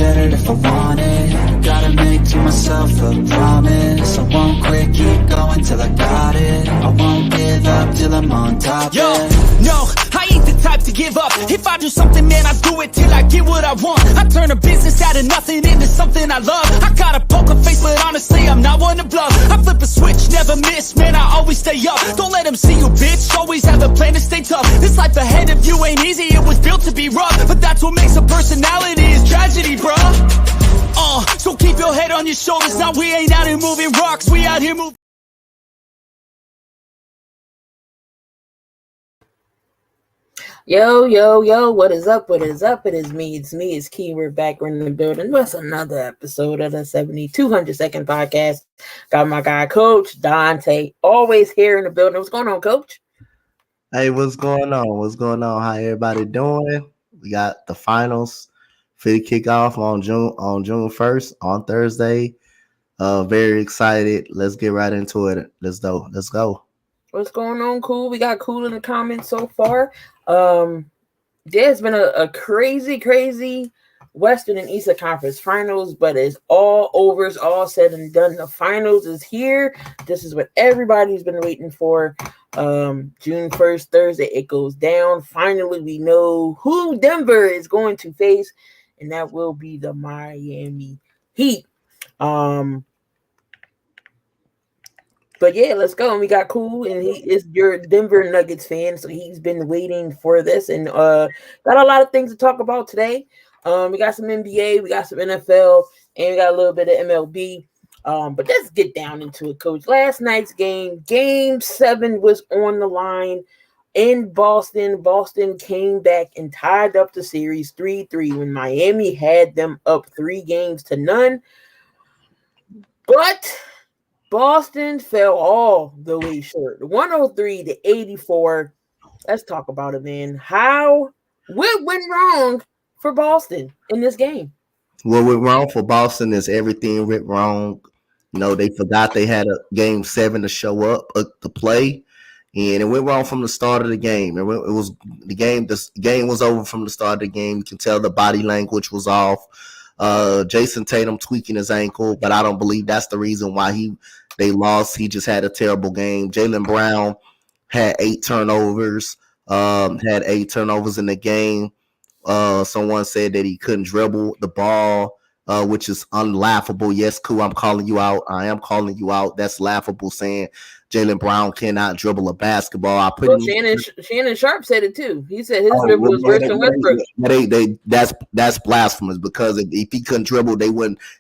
get it if I want it. Gotta make to myself a promise. I won't quit, keep going till I got it. I won't give up till I'm on top. Yo, no, I ain't the type to give up. If I do something, man, I do it till I get what I want. I turn a business out of nothing into something I love. I got a poker face, but honestly, I'm not one to bluff. I flip a switch, never miss, man, I always stay up. Don't let them see you, bitch, always have a plan to stay tough. This life ahead of you ain't easy, it was built to be rough. But that's what makes a personality, is tragedy, bruh. So keep your head on your shoulders. Now we ain't out here moving rocks, we out here moving. Yo, what is up? It's me, it's Key. We're back, we're in the building. What's another episode of the 7200-second podcast? Got my guy, Coach Donte, always here in the building. What's going on, Coach? Hey, what's going on? How everybody doing? We got the finals for the kickoff on June 1st on Thursday. Very excited. Let's get right into it. Let's go. What's going on, Cool? We got Cool in the comments so far. There's been a crazy Western and Eastern Conference finals, but it's all over. It's all said and done. The finals is here. This is what everybody's been waiting for. June 1st, Thursday, it goes down. Finally, we know who Denver is going to face, and that will be the Miami Heat. But yeah, let's go. And we got Cool, and he is your Denver Nuggets fan, so he's been waiting for this, and got a lot of things to talk about today. We got some NBA, we got some NFL, and we got a little bit of MLB. But let's get down into it, Coach. Last night's game 7 was on the line in Boston. Boston came back and tied up the series 3-3 when Miami had them up 3-0. But Boston fell all the way short. 103-84. Let's talk about it, man. What went wrong for Boston in this game? What went wrong for Boston is everything went wrong. You know, they forgot they had a game 7 to show up to play, and it went wrong from the start of the game. The game was over from the start of the game. You can tell the body language was off. Jason Tatum tweaking his ankle, but I don't believe that's the reason why they lost. He just had a terrible game. Jaylen Brown had 8 turnovers. In the game. Someone said that he couldn't dribble the ball, which is unlaughable. Yes, cool. I'm calling you out. I am calling you out. That's laughable, saying Jaylen Brown cannot dribble a basketball. Shannon Sharp said it too. He said his dribble was worse than Westbrook. That's blasphemous, because if he couldn't dribble,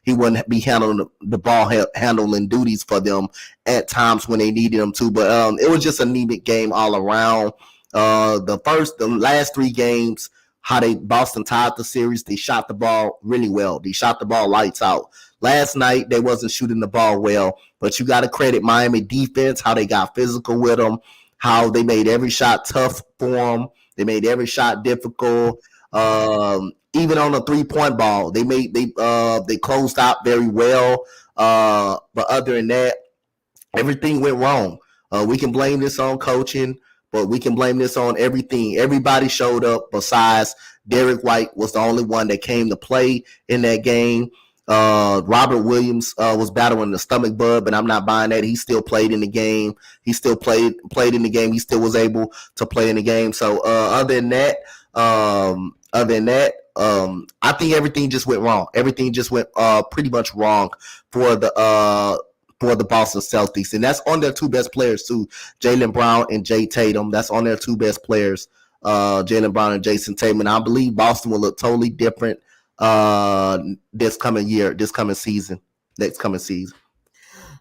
he wouldn't be handling the ball handling duties for them at times when they needed him to. But it was just an anemic game all around. The last 3 games, Boston tied the series, they shot the ball really well. They shot the ball lights out. Last night, they wasn't shooting the ball well, but you got to credit Miami defense, how they got physical with them, how they made every shot tough for them. They made every shot difficult. Even on the 3-point ball, they closed out very well. But other than that, everything went wrong. We can blame this on coaching, but we can blame this on everything. Everybody showed up besides Derek White was the only one that came to play in that game. Robert Williams was battling the stomach bug, but I'm not buying that. He still played in the game. He still played in the game. He still was able to play in the game. So other than that, I think everything just went wrong. Everything just went pretty much wrong for the Boston Celtics. And that's on their 2 best players too, Jaylen Brown and Jay Tatum. That's on their 2 best players, Jaylen Brown and Jason Tatum. And I believe Boston will look totally different next coming season.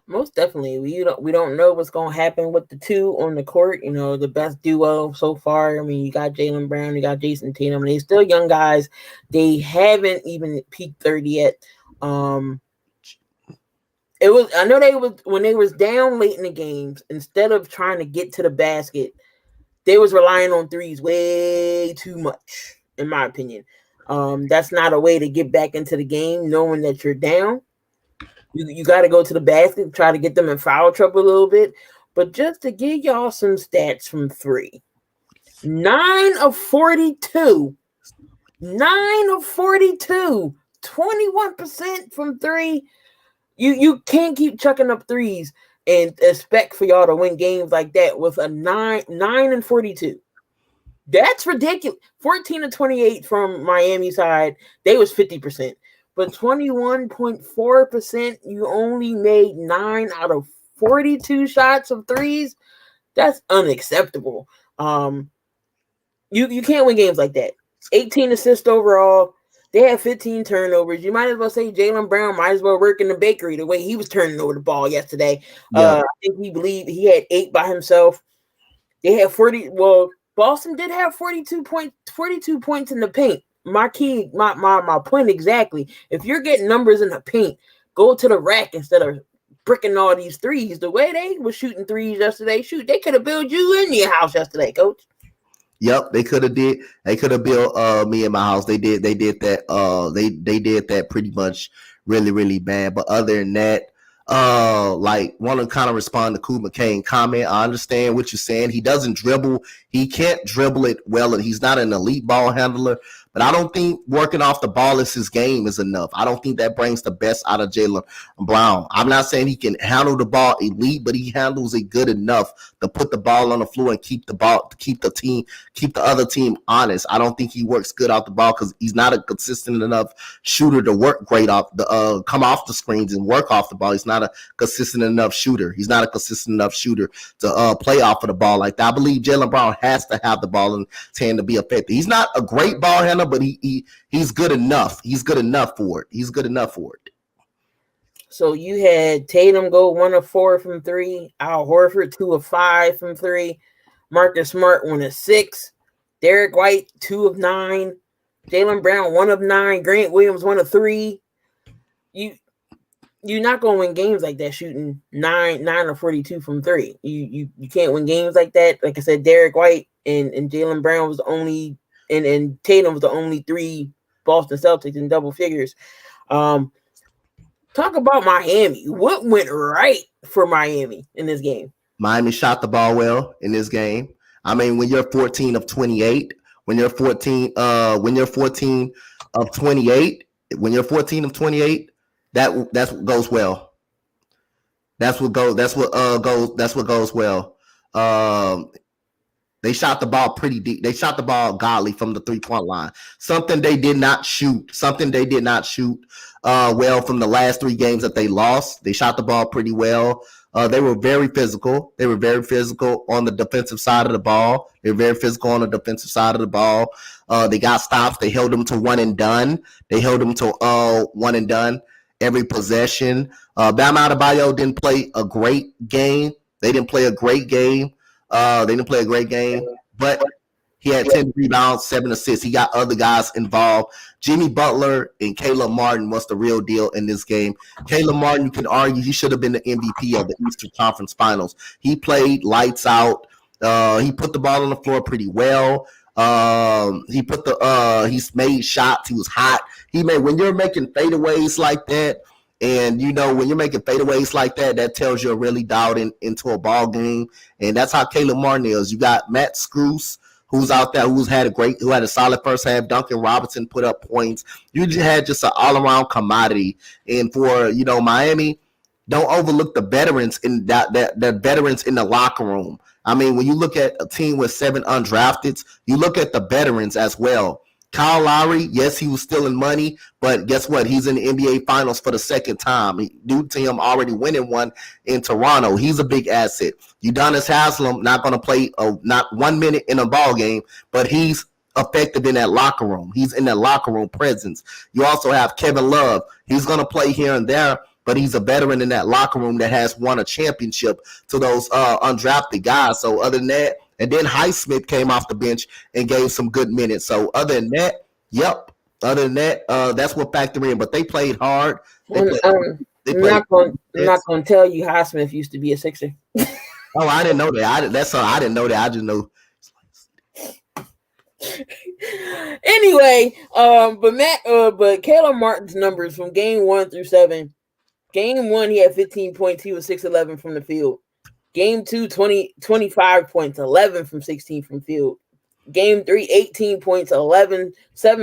Most definitely. We don't know what's going to happen with the 2 on the court. You know, the best duo so far. I mean, you got Jaylen Brown, you got Jason Tatum, and they're still young guys. They haven't even peaked 30 yet. I know when they was down late in the games, instead of trying to get to the basket, they was relying on threes way too much, in my opinion. That's not a way to get back into the game, knowing that you're down. You got to go to the basket, try to get them in foul trouble a little bit. But just to give y'all some stats from 3, 9 of 42, 21% from three. You can't keep chucking up threes and expect for y'all to win games like that with a 9 and 42. That's ridiculous. 14 and 28 from Miami side. They was 50%. But 21.4%, you only made 9 out of 42 shots of threes. That's unacceptable. You can't win games like that. 18 assists overall. They had 15 turnovers. You might as well say Jaylen Brown might as well work in the bakery the way he was turning over the ball yesterday. I think he had 8 by himself. They had 40. Well, Boston did have 42 points in the paint. My point exactly. If you're getting numbers in the paint, go to the rack instead of bricking all these threes. The way they were shooting threes yesterday, they could have built you in your house yesterday, Coach. Yep, they could have built me in my house. They did that. They did that pretty much really, really bad. But other than that, want to kind of respond to Cool McCain comment. I understand what you're saying. He doesn't dribble. He can't dribble it well, and he's not an elite ball handler. But I don't think working off the ball is his game is enough. I don't think that brings the best out of Jaylen Brown. I'm not saying he can handle the ball elite, but he handles it good enough to put the ball on the floor and keep the other team honest. I don't think he works good off the ball because he's not a consistent enough shooter to work great off the come off the screens and work off the ball. He's not a consistent enough shooter. He's not a consistent enough shooter to play off of the ball like that. I believe Jaylen Brown has to have the ball in his hand to be effective. He's not a great ball handler, but he's good enough. He's good enough for it. So you had Tatum go 1 of 4 from 3, Al Horford 2 of 5 from 3, Marcus Smart 1 of 6, Derek White 2 of 9, Jaylen Brown 1 of 9, Grant Williams 1 of 3. You're not going to win games like that shooting 9 or 42 from 3. You can't win games like that. Like I said, Derek White and Jaylen Brown was the only and Tatum was the only 3 Boston Celtics in double figures. Talk about Miami. What went right for Miami in this game? Miami shot the ball well in this game. I mean, when you're 14 of 28, that goes well. That's what goes well. They shot the ball pretty deep. They shot the ball godly from the 3-point line. Something they did not shoot well from the last 3 games that they lost. They shot the ball pretty well. They were very physical. They got on the defensive side of the ball. They got stops. They held them to one and done. Every possession. Bam Adebayo didn't play a great game. But he had 10 rebounds, 7 assists. He got other guys involved. Jimmy Butler and Caleb Martin was the real deal in this game. Caleb Martin, you can argue he should have been the MVP of the Eastern Conference Finals. He played lights out. He put the ball on the floor pretty well. He made shots. He was hot. When you're making fadeaways like that, and when you're making fadeaways like that, that tells you're really dialed into a ball game. And that's how Caleb Martin is. You got Matt Screws, who's out there, who had a solid first half. Duncan Robinson put up points. You just had an all-around commodity. And for Miami, don't overlook the veterans in the veterans in the locker room. I mean, when you look at a team with 7 undrafteds, you look at the veterans as well. Kyle Lowry, yes, he was stealing money, but guess what? He's in the NBA Finals for the second time. Due to him already winning one in Toronto, he's a big asset. Udonis Haslem not going to play not 1 minute in a ball game, but he's effective in that locker room. He's in that locker room presence. You also have Kevin Love. He's going to play here and there, but he's a veteran in that locker room that has won a championship to those undrafted guys. So other than that, and then Highsmith came off the bench and gave some good minutes. So other than that, that's what factored in. But they played hard. I'm not going to tell you Highsmith used to be a Sixer. Oh, I didn't know that. I didn't know that. I just know. Anyway, but Caleb Martin's numbers from game 1 through 7. Game 1, he had 15 points. He was 6-11 from the field. Game 2, 25 points, 11 from 16 from field. Game 3, 18 points, 7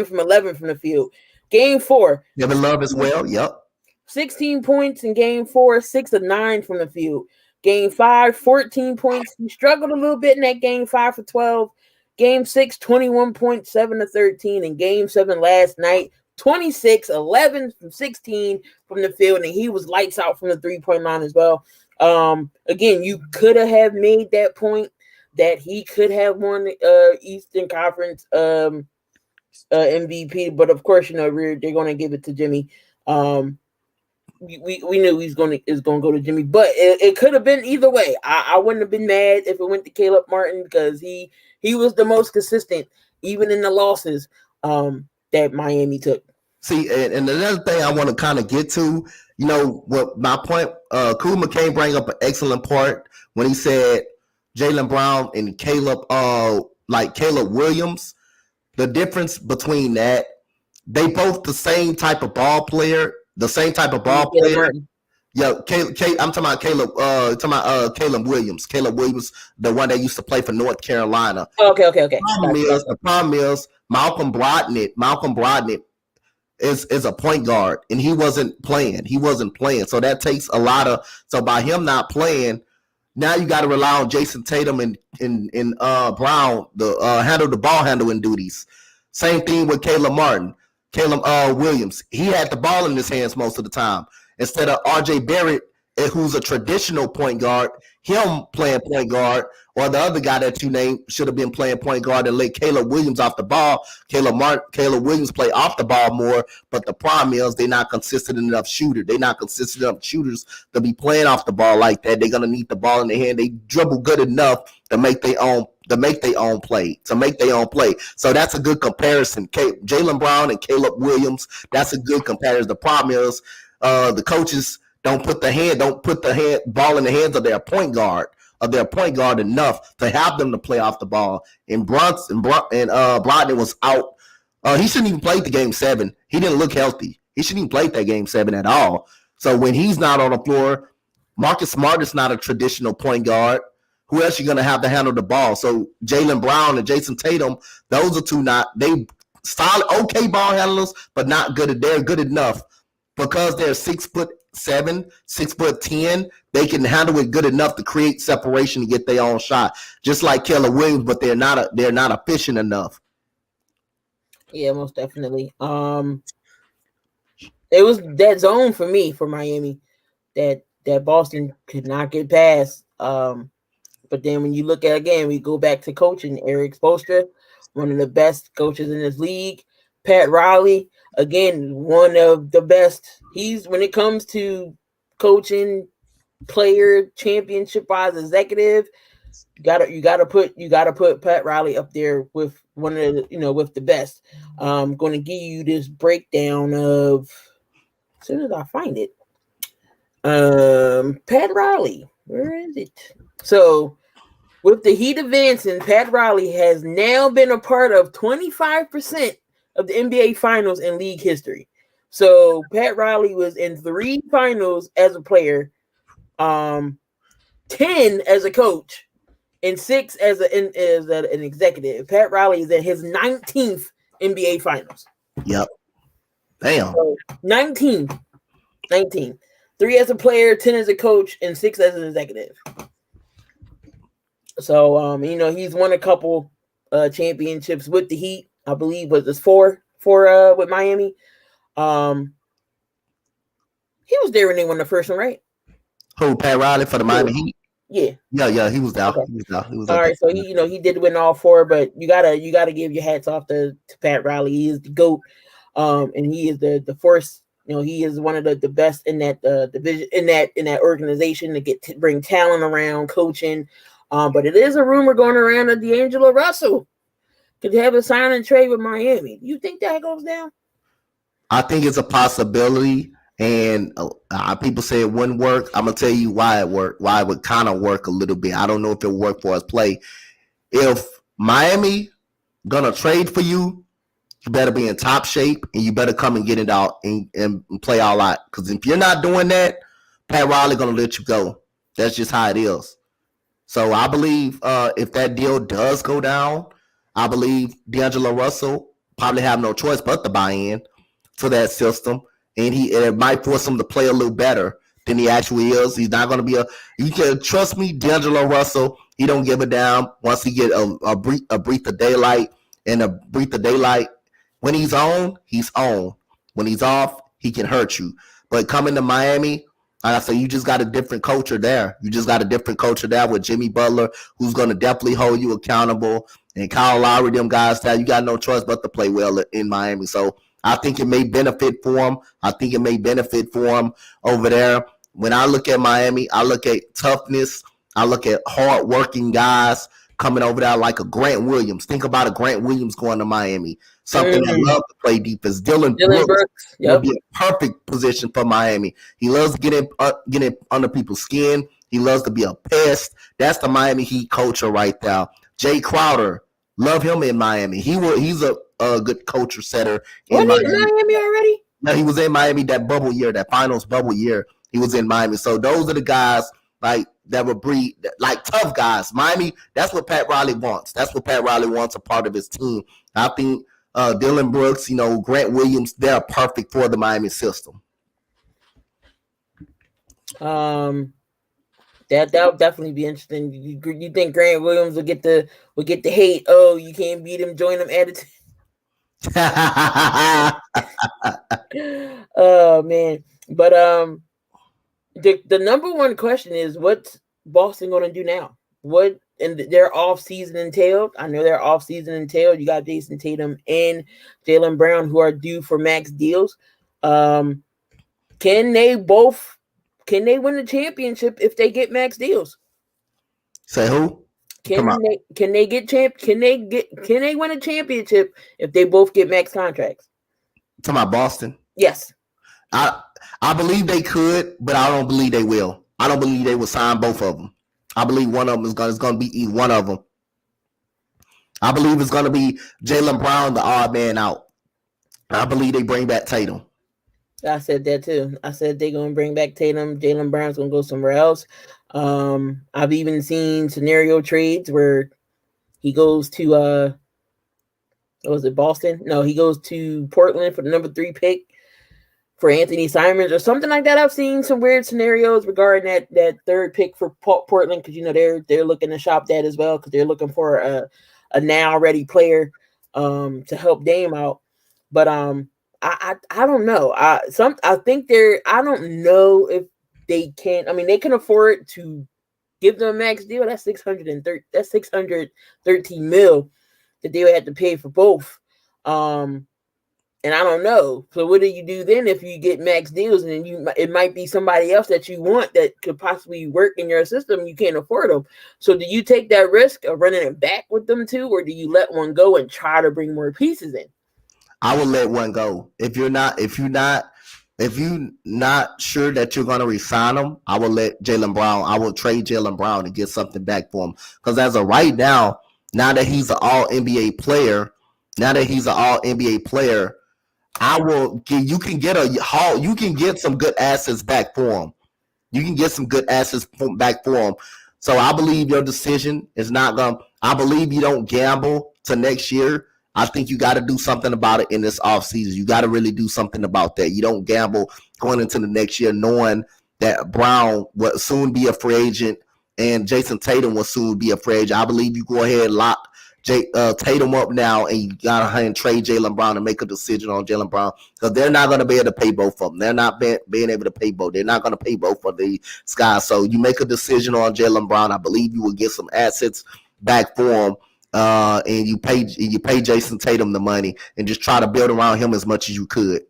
from 11 from the field. Game 4. Kevin Love as well. Yep. 16 points in game 4, 6 of 9 from the field. Game 5, 14 points. He struggled a little bit in that game 5 for 12. Game 6, 21 points, 7 to 13. And game 7 last night, 26, 11 from 16 from the field. And he was lights out from the 3-point line as well. Again, you could have made that point that he could have won the Eastern Conference MVP. But of course, they're going to give it to Jimmy. We knew he's going to go to Jimmy, but it could have been either way. I wouldn't have been mad if it went to Caleb Martin because he was the most consistent, even in the losses that Miami took. See, and another thing I want to kind of get to, what my point, Cool McCain bring up an excellent part when he said Jaylen Brown and Caleb Williams. The difference between that, they both the same type of ball player. The same type of ball player. Yeah, I'm talking about Caleb. Caleb Williams. Caleb Williams, the one that used to play for North Carolina. Okay. The problem is Malcolm Brogdon is a point guard, and he wasn't playing. So that takes a lot of. So by him not playing, now you got to rely on Jason Tatum and Brown to handle the ball handling duties. Same thing with Caleb Williams. He had the ball in his hands most of the time. Instead of RJ Barrett, who's a traditional point guard, him playing point guard, or the other guy that you named should have been playing point guard and let Caleb Williams off the ball. Caleb Williams play off the ball more, but the problem is they're not consistent enough shooter. They're not consistent enough shooters to be playing off the ball like that. They're gonna need the ball in their hand. They dribble good enough to make their own play. So that's a good comparison. Jaylen Brown and Caleb Williams, that's a good comparison. The problem is the coaches don't put the ball in the hands of their point guard enough to have them to play off the ball. And Brogdon was out. He shouldn't even play the game 7. He didn't look healthy. He shouldn't even play that game 7 at all. So when he's not on the floor, Marcus Smart is not a traditional point guard. Who else you going to have to handle the ball? So Jaylen Brown and Jason Tatum, those are two they solid, okay ball handlers, but not good. They're good enough because they're 6'7", 6'10". They can handle it good enough to create separation to get their own shot, just like Caleb Williams. But they're not efficient enough. Yeah, most definitely. It was that zone for me for Miami that Boston could not get past. But then when you look at again, we go back to coaching. Eric Spoelstra, one of the best coaches in this league. Pat Riley, again, one of the best. He's when it comes to coaching, player, championship-wise, executive. You gotta put Pat Riley up there with one of the, with the best. I'm going to give you this breakdown of as soon as I find it. Pat Riley, where is it? So, with the Heat advancing, Pat Riley has now been a part of 25% of the NBA Finals in league history. So, Pat Riley was in 3 finals as a player, 10 as a coach, and 6 as an executive. Pat Riley is in his 19th NBA Finals. Yep. Damn. So, 19. 3 as a player, 10 as a coach, and 6 as an executive. So, he's won a couple championships with the Heat. I believe was this 4 with Miami. He was there when they won the first one, right? Who, Pat Riley for the Miami Heat? Yeah, he was out. Okay. He was all right. So he did win all 4, but you gotta give your hats off to Pat Riley. He is the GOAT, and he is the first. He is one of the best in that division in that organization to bring talent around, coaching. But it is a rumor going around that D'Angelo Russell could have a sign and trade with Miami. Do you think that goes down? I think it's a possibility, and people say it wouldn't work. I'm gonna tell you why it worked. Why it would kind of work a little bit. I don't know if it would work for us play. If Miami gonna trade for you, you better be in top shape, and you better come and get it out and play all out. Because if you're not doing that, Pat Riley gonna let you go. That's just how it is. So I believe if that deal does go down, I believe D'Angelo Russell probably have no choice but to buy in. to that system, and it might force him to play a little better than he actually is. He's not going to be you can trust me, D'Angelo Russell. He don't give a damn once he get a breath of daylight and a breath of daylight. When he's on, he's on. When he's off, he can hurt you. But coming to Miami, like I say, you just got a different culture there. You just got a different culture there with Jimmy Butler, who's going to definitely hold you accountable. And Kyle Lowry, them guys, you got no choice but to play well in Miami. So I think it may benefit for him. I think it may benefit for him over there. When I look at Miami, I look at toughness. I look at hard-working guys coming over there like a Grant Williams. Think about a Grant Williams going to Miami. Something that loves to play defense. Dylan Brooks would be a perfect position for Miami. He loves getting under people's skin. He loves to be a pest. That's the Miami Heat culture right there. Jay Crowder, love him in Miami. He's a good culture setter in Miami already? No, he was in Miami that bubble year, that finals bubble year. He was in Miami. So those are the guys like that would breed like tough guys. Miami, that's what Pat Riley wants. That's what Pat Riley wants a part of his team. I think Dylan Brooks, Grant Williams, they're perfect for the Miami system. That would definitely be interesting. You think Grant Williams will get the hate? Oh, you can't beat him, join him attitude. Oh man. But the number one question is, what's Boston going to do now? What and their off season entailed? I know their off season entailed. You got Jason Tatum and Jaylen Brown who are due for max deals. Can they win the championship if they get max deals? Say who? Can they win a championship if they both get max contracts? Talking about Boston? Yes. I believe they could, but I don't believe they will. I don't believe they will sign both of them. I believe one of them is going to be one of them. I believe it's going to be Jaylen Brown, the odd man out. I believe they bring back Tatum. I said that too. I said they're going to bring back Tatum. Jaylen Brown's going to go somewhere else. I've even seen scenario trades where he goes to was it Boston? No, he goes to Portland for the number 3 pick for Anthony Simons or something like that. I've seen some weird scenarios regarding that 3rd pick for Portland because they're looking to shop that as well because they're looking for a now ready player to help Dame out. But I don't know. I don't know if they can. I mean, they can afford to give them a max deal. That's $613 million that they would have to pay for both. And I don't know. So what do you do then if you get max deals and it might be somebody else that you want that could possibly work in your system? You can't afford them. So do you take that risk of running it back with them too, or do you let one go and try to bring more pieces in? I would let one go. If you're not sure that you're going to re-sign him, I will let Jaylen Brown. I will trade Jaylen Brown and get something back for him. Because as of right now that he's an All NBA player, you can get some good assets back for him. You can get some good assets back for him. So I believe your decision is not going to – I believe you don't gamble to next year. I think you got to do something about it in this offseason. You got to really do something about that. You don't gamble going into the next year knowing that Brown will soon be a free agent and Jason Tatum will soon be a free agent. I believe you go ahead and lock Tatum up now and you got to trade Jaylen Brown and make a decision on Jaylen Brown because they're not going to be able to pay both of them. They're not being able to pay both. They're not going to pay both of these guys. So you make a decision on Jaylen Brown. I believe you will get some assets back for him. And you pay Jason Tatum the money and just try to build around him as much as you could.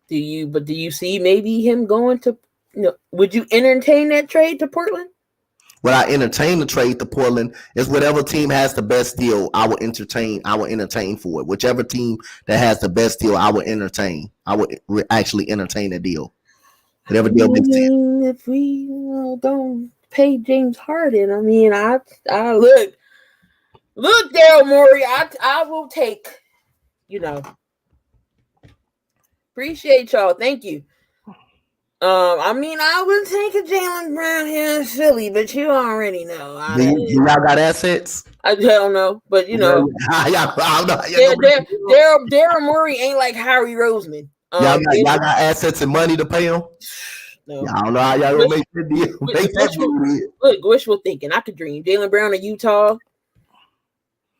Do you see maybe him going to? Would you entertain that trade to Portland? Would I entertain the trade to Portland? Is whatever team has the best deal, I will entertain for it. Whichever team that has the best deal, I will entertain. I would actually entertain a deal. Whatever deal makes sense. If we don't pay James Harden, I mean, I look, Daryl Morey, I will take, appreciate y'all. Thank you. I mean, I would take a Jaylen Brown here in Philly, but you already know. Y'all got assets? I don't know, but you know, Daryl Morey ain't like Harry Roseman. Y'all got assets and money to pay him. No, I don't know how y'all gonna make that deal. Look, wishful thinking. I could dream. Jaylen Brown of Utah.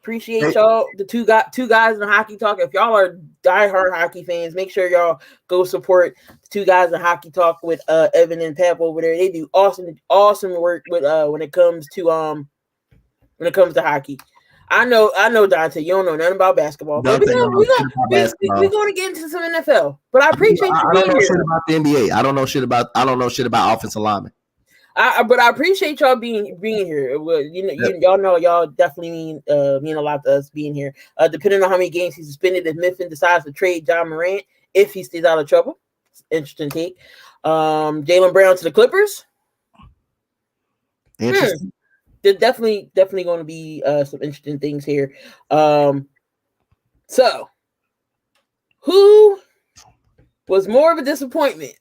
Appreciate y'all. The two guys in Hockey Talk. If y'all are diehard hockey fans, make sure y'all go support the two guys in Hockey Talk with Evan and Pep over there. They do awesome work with when it comes to hockey. I know, Donte, you don't know nothing about basketball. But we're going to get into some NFL. But I appreciate you being here. I don't know shit about the NBA. I don't know shit about offensive linemen. But I appreciate y'all being here. Well, y'all know y'all definitely mean a lot to us being here. Depending on how many games he's suspended, if Mifflin decides to trade John Morant, if he stays out of trouble, interesting take. Jaylen Brown to the Clippers. Interesting. There's definitely going to be some interesting things here. So, who was more of a disappointment?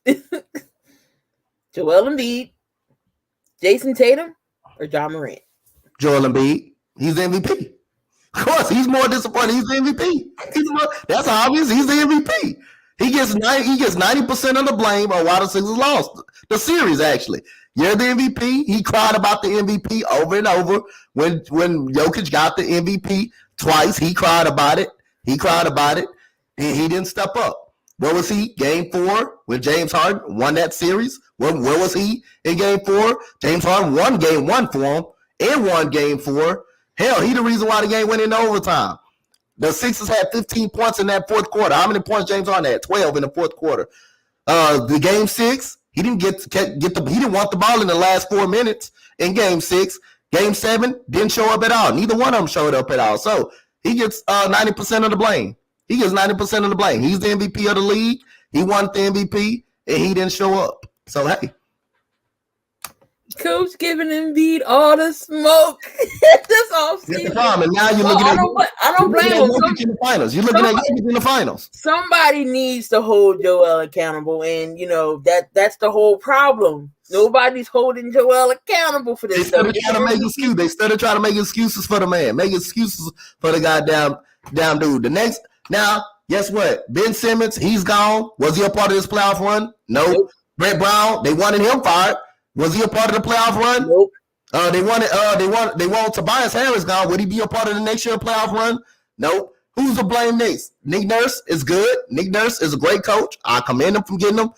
Joel Embiid, Jason Tatum, or John Morant? Joel Embiid. He's the MVP. Of course, he's more disappointed. He's the MVP. That's obvious. He's the MVP. He gets 90% of the blame on why the Sixers lost the series. Actually, you're the MVP. He cried about the MVP over and over. When Jokic got the MVP twice, he cried about it. He didn't step up. Where was he? Game 4 when James Harden won that series. Where was he in Game 4? James Harden won Game 1 for him and won Game 4. Hell, he the reason why the game went into overtime. The Sixers had 15 points in that fourth quarter. How many points James Harden had? 12 in the fourth quarter. The Game 6, he didn't he didn't want the ball in the last 4 minutes in Game 6. Game 7 didn't show up at all. Neither one of them showed up at all. So he gets 90% of the blame. He gets 90% of the blame. He's the MVP of the league. He won the MVP, and he didn't show up. So, hey. Coach giving Embiid all the smoke this offseason. And now you're looking at I don't blame him. In the finals. You're looking at in the finals. Somebody needs to hold Joel accountable, and that's the whole problem. Nobody's holding Joel accountable for this. They started trying to make excuses. They started trying to make excuses for the man, make excuses for the goddamn dude. Now, guess what? Ben Simmons, he's gone. Was he a part of this playoff run? Nope. Brett Brown, they wanted him fired. Was he a part of the playoff run? Nope. They want Tobias Harris gone. Would he be a part of the next year playoff run? Nope. Who's to blame next? Nick Nurse is good. Nick Nurse is a great coach. I commend him for getting him.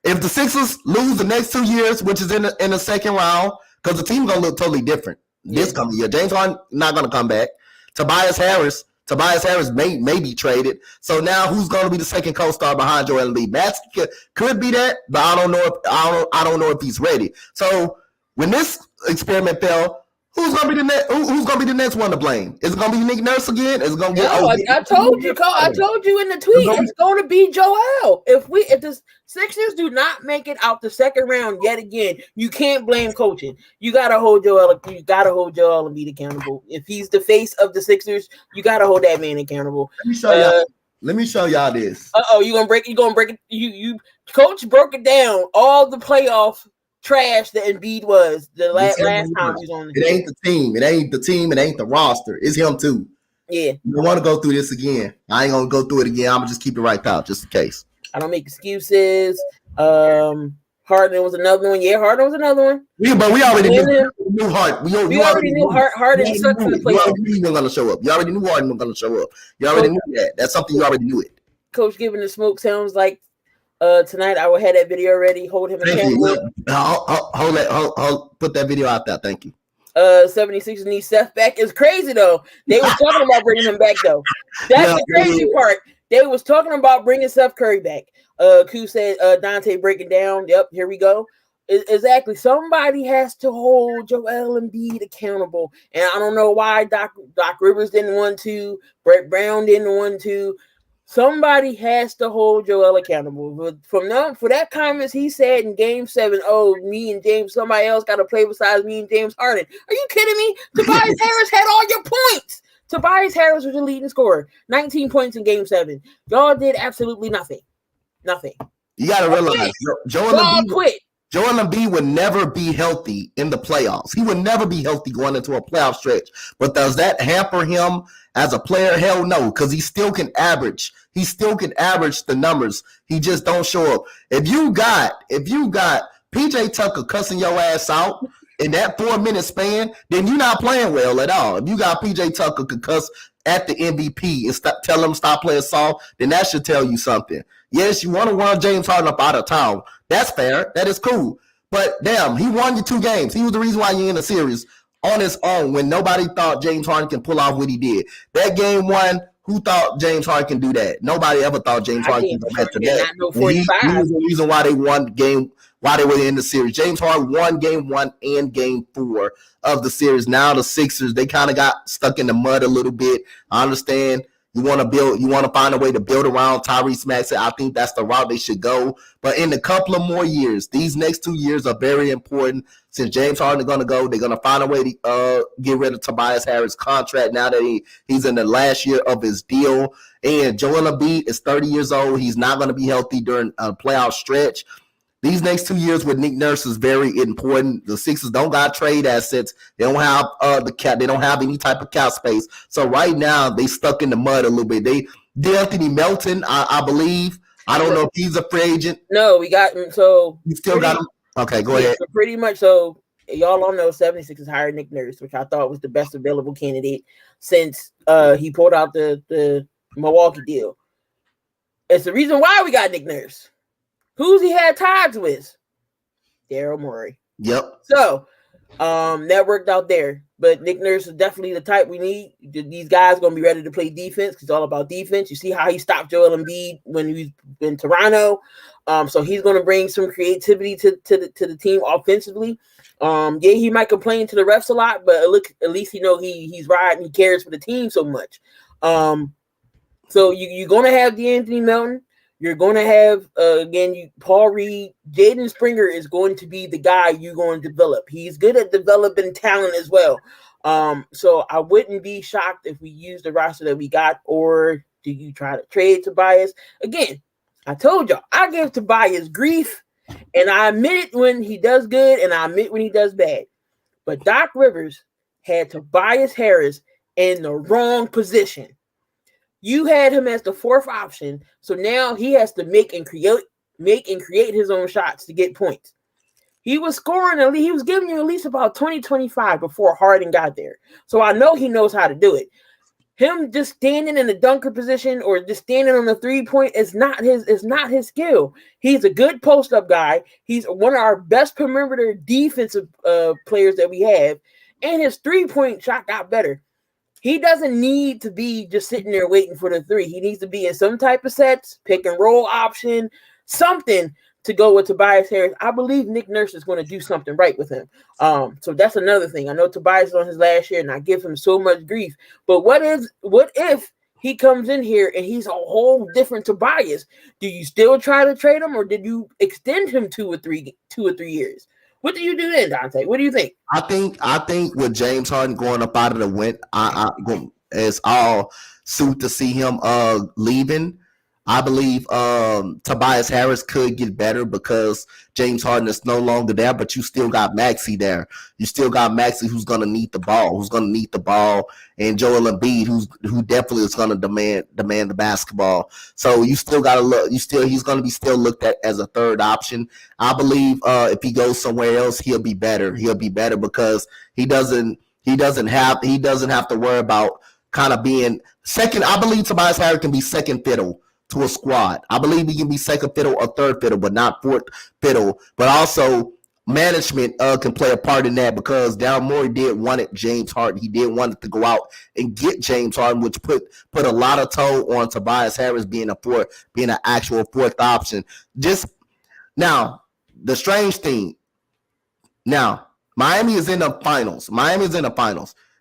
If the Sixers lose the next 2 years, which is in the second round, because the team's gonna look totally different this coming year. James Harden not gonna come back. Tobias Harris may be traded. So now who's going to be the second co-star behind Joel Embiid? Max could be that, but I don't know if he's ready. So when this experiment fell, who's going to be the next? Who's going to be the next one to blame? Is it going to be Nick Nurse again? Is it going to be? I told you, Cole. I told you in the tweet. It's going to be Joel. If the Sixers do not make it out the second round yet again, you can't blame coaching. You got to hold Joel. You got to hold Joel and be accountable. If he's the face of the Sixers, you got to hold that man accountable. Let me show y'all this. You gonna break it. You coach broke it down. All the playoff trash that Embiid was the last time he was on the team. It ain't the team. It ain't the team. It ain't the roster. It's him too. Yeah. You don't want to go through this again. I ain't gonna go through it again. I'm gonna just keep it right out, just in case. I don't make excuses. Harden was another one. Yeah, Harden was another one. Yeah, but we already knew Harden. We already knew Harden sucked in the playoffs. You already knew he was gonna show up. You already knew Harden was gonna show up. You already knew that. That's something you already knew it. Coach giving the smoke sounds like tonight I will have that video ready. Hold him accountable. Hold put that video out there. Thank you. 76ers need Seth back. Is crazy though. They was talking about bringing him back though. That's the crazy part. They was talking about bringing Seth Curry back. Q said Donte breaking down. Yep, here we go. Exactly. Somebody has to hold Joel Embiid accountable. And I don't know why Doc Rivers didn't want to. Brett Brown didn't want to. Somebody has to hold Joel accountable. But for that comments he said in Game 7, me and James, somebody else got to play besides me and James Harden. Are you kidding me? Tobias Harris had all your points. Tobias Harris was the leading scorer. 19 points in Game 7. Y'all did absolutely nothing. Nothing. You got to realize, Joel Embiid quit. Joel Embiid would never be healthy in the playoffs. He would never be healthy going into a playoff stretch. But does that hamper him as a player? Hell no, because he still can average. He still can average the numbers. He just don't show up. If you got PJ Tucker cussing your ass out in that 4-minute span, then you're not playing well at all. If you got PJ Tucker could cuss at the MVP and tell him stop playing soft, then that should tell you something. Yes, you want to run James Harden up out of town. That's fair. That is cool. But damn, he won you 2 games. He was the reason why you're in the series on his own when nobody thought James Harden can pull off what he did. That game 1, who thought James Harden can do that? Nobody ever thought James Harden can do that to that. He was the reason why they won the game, why they were in the series. James Harden won game 1 and game 4 of the series. Now the Sixers, they kind of got stuck in the mud a little bit. I understand. You want to find a way to build around Tyrese Maxey. I think that's the route they should go. But in a couple of more years, these next 2 years are very important. Since James Harden is going to go, they're going to find a way to get rid of Tobias Harris' contract now that he's in the last year of his deal. And Joel Embiid is 30 years old. He's not going to be healthy during a playoff stretch. These next 2 years with Nick Nurse is very important. The Sixers don't got trade assets. They don't have the cap. They don't have any type of cap space. So right now they stuck in the mud a little bit. Anthony Melton, I believe. I don't know if he's a free agent. No, we got him. So you still got him. Okay, go ahead. So pretty much. So y'all all know 76ers hired Nick Nurse, which I thought was the best available candidate since he pulled out the Milwaukee deal. It's the reason why we got Nick Nurse. Who's he had ties with? Daryl Morey. Yep. So that worked out there. But Nick Nurse is definitely the type we need. These guys are going to be ready to play defense because it's all about defense. You see how he stopped Joel Embiid when he was in Toronto. So he's going to bring some creativity to the team offensively. Yeah, he might complain to the refs a lot, but at least he's riding. He cares for the team so much. So you're going to have D'Anthony Melton. You're going to have, Paul Reed. Jaden Springer is going to be the guy you're going to develop. He's good at developing talent as well. So I wouldn't be shocked if we use the roster that we got, or do you try to trade Tobias? Again, I told y'all, I give Tobias grief, and I admit it when he does good, and I admit when he does bad. But Doc Rivers had Tobias Harris in the wrong position. You had him as the 4th option, so now he has to make and create his own shots to get points. He was scoring, he was giving you at least about 20-25 before Harden got there. So I know he knows how to do it. Him just standing in the dunker position or just standing on the 3-point is not his skill. He's a good post-up guy. He's one of our best perimeter defensive players that we have, and his 3-point shot got better. He doesn't need to be just sitting there waiting for the 3. He needs to be in some type of sets, pick and roll option, something to go with Tobias Harris. I believe Nick Nurse is going to do something right with him. So that's another thing. I know Tobias is on his last year, and I give him so much grief. But what if he comes in here and he's a whole different Tobias? Do you still try to trade him, or did you extend him 2 or 3 years? What do you do then, Donte? What do you think? I think with James Harden going up out of the win, it's all suit to see him leaving. I believe Tobias Harris could get better because James Harden is no longer there, but you still got Maxey there. You still got Maxey who's going to need the ball, and Joel Embiid who definitely is going to demand the basketball. So you still got to look. He's going to be still looked at as a 3rd option. I believe if he goes somewhere else, he'll be better. He'll be better because he doesn't have to worry about kind of being second. I believe Tobias Harris can be second fiddle to a squad. I believe he can be second fiddle or 3rd fiddle, but not 4th fiddle. But also management can play a part in that because Daryl Morey did want it James Harden. He did want it to go out and get James Harden, which put a lot of toll on Tobias Harris being an actual 4th option. Just now, the strange thing. Now, Miami is in the finals.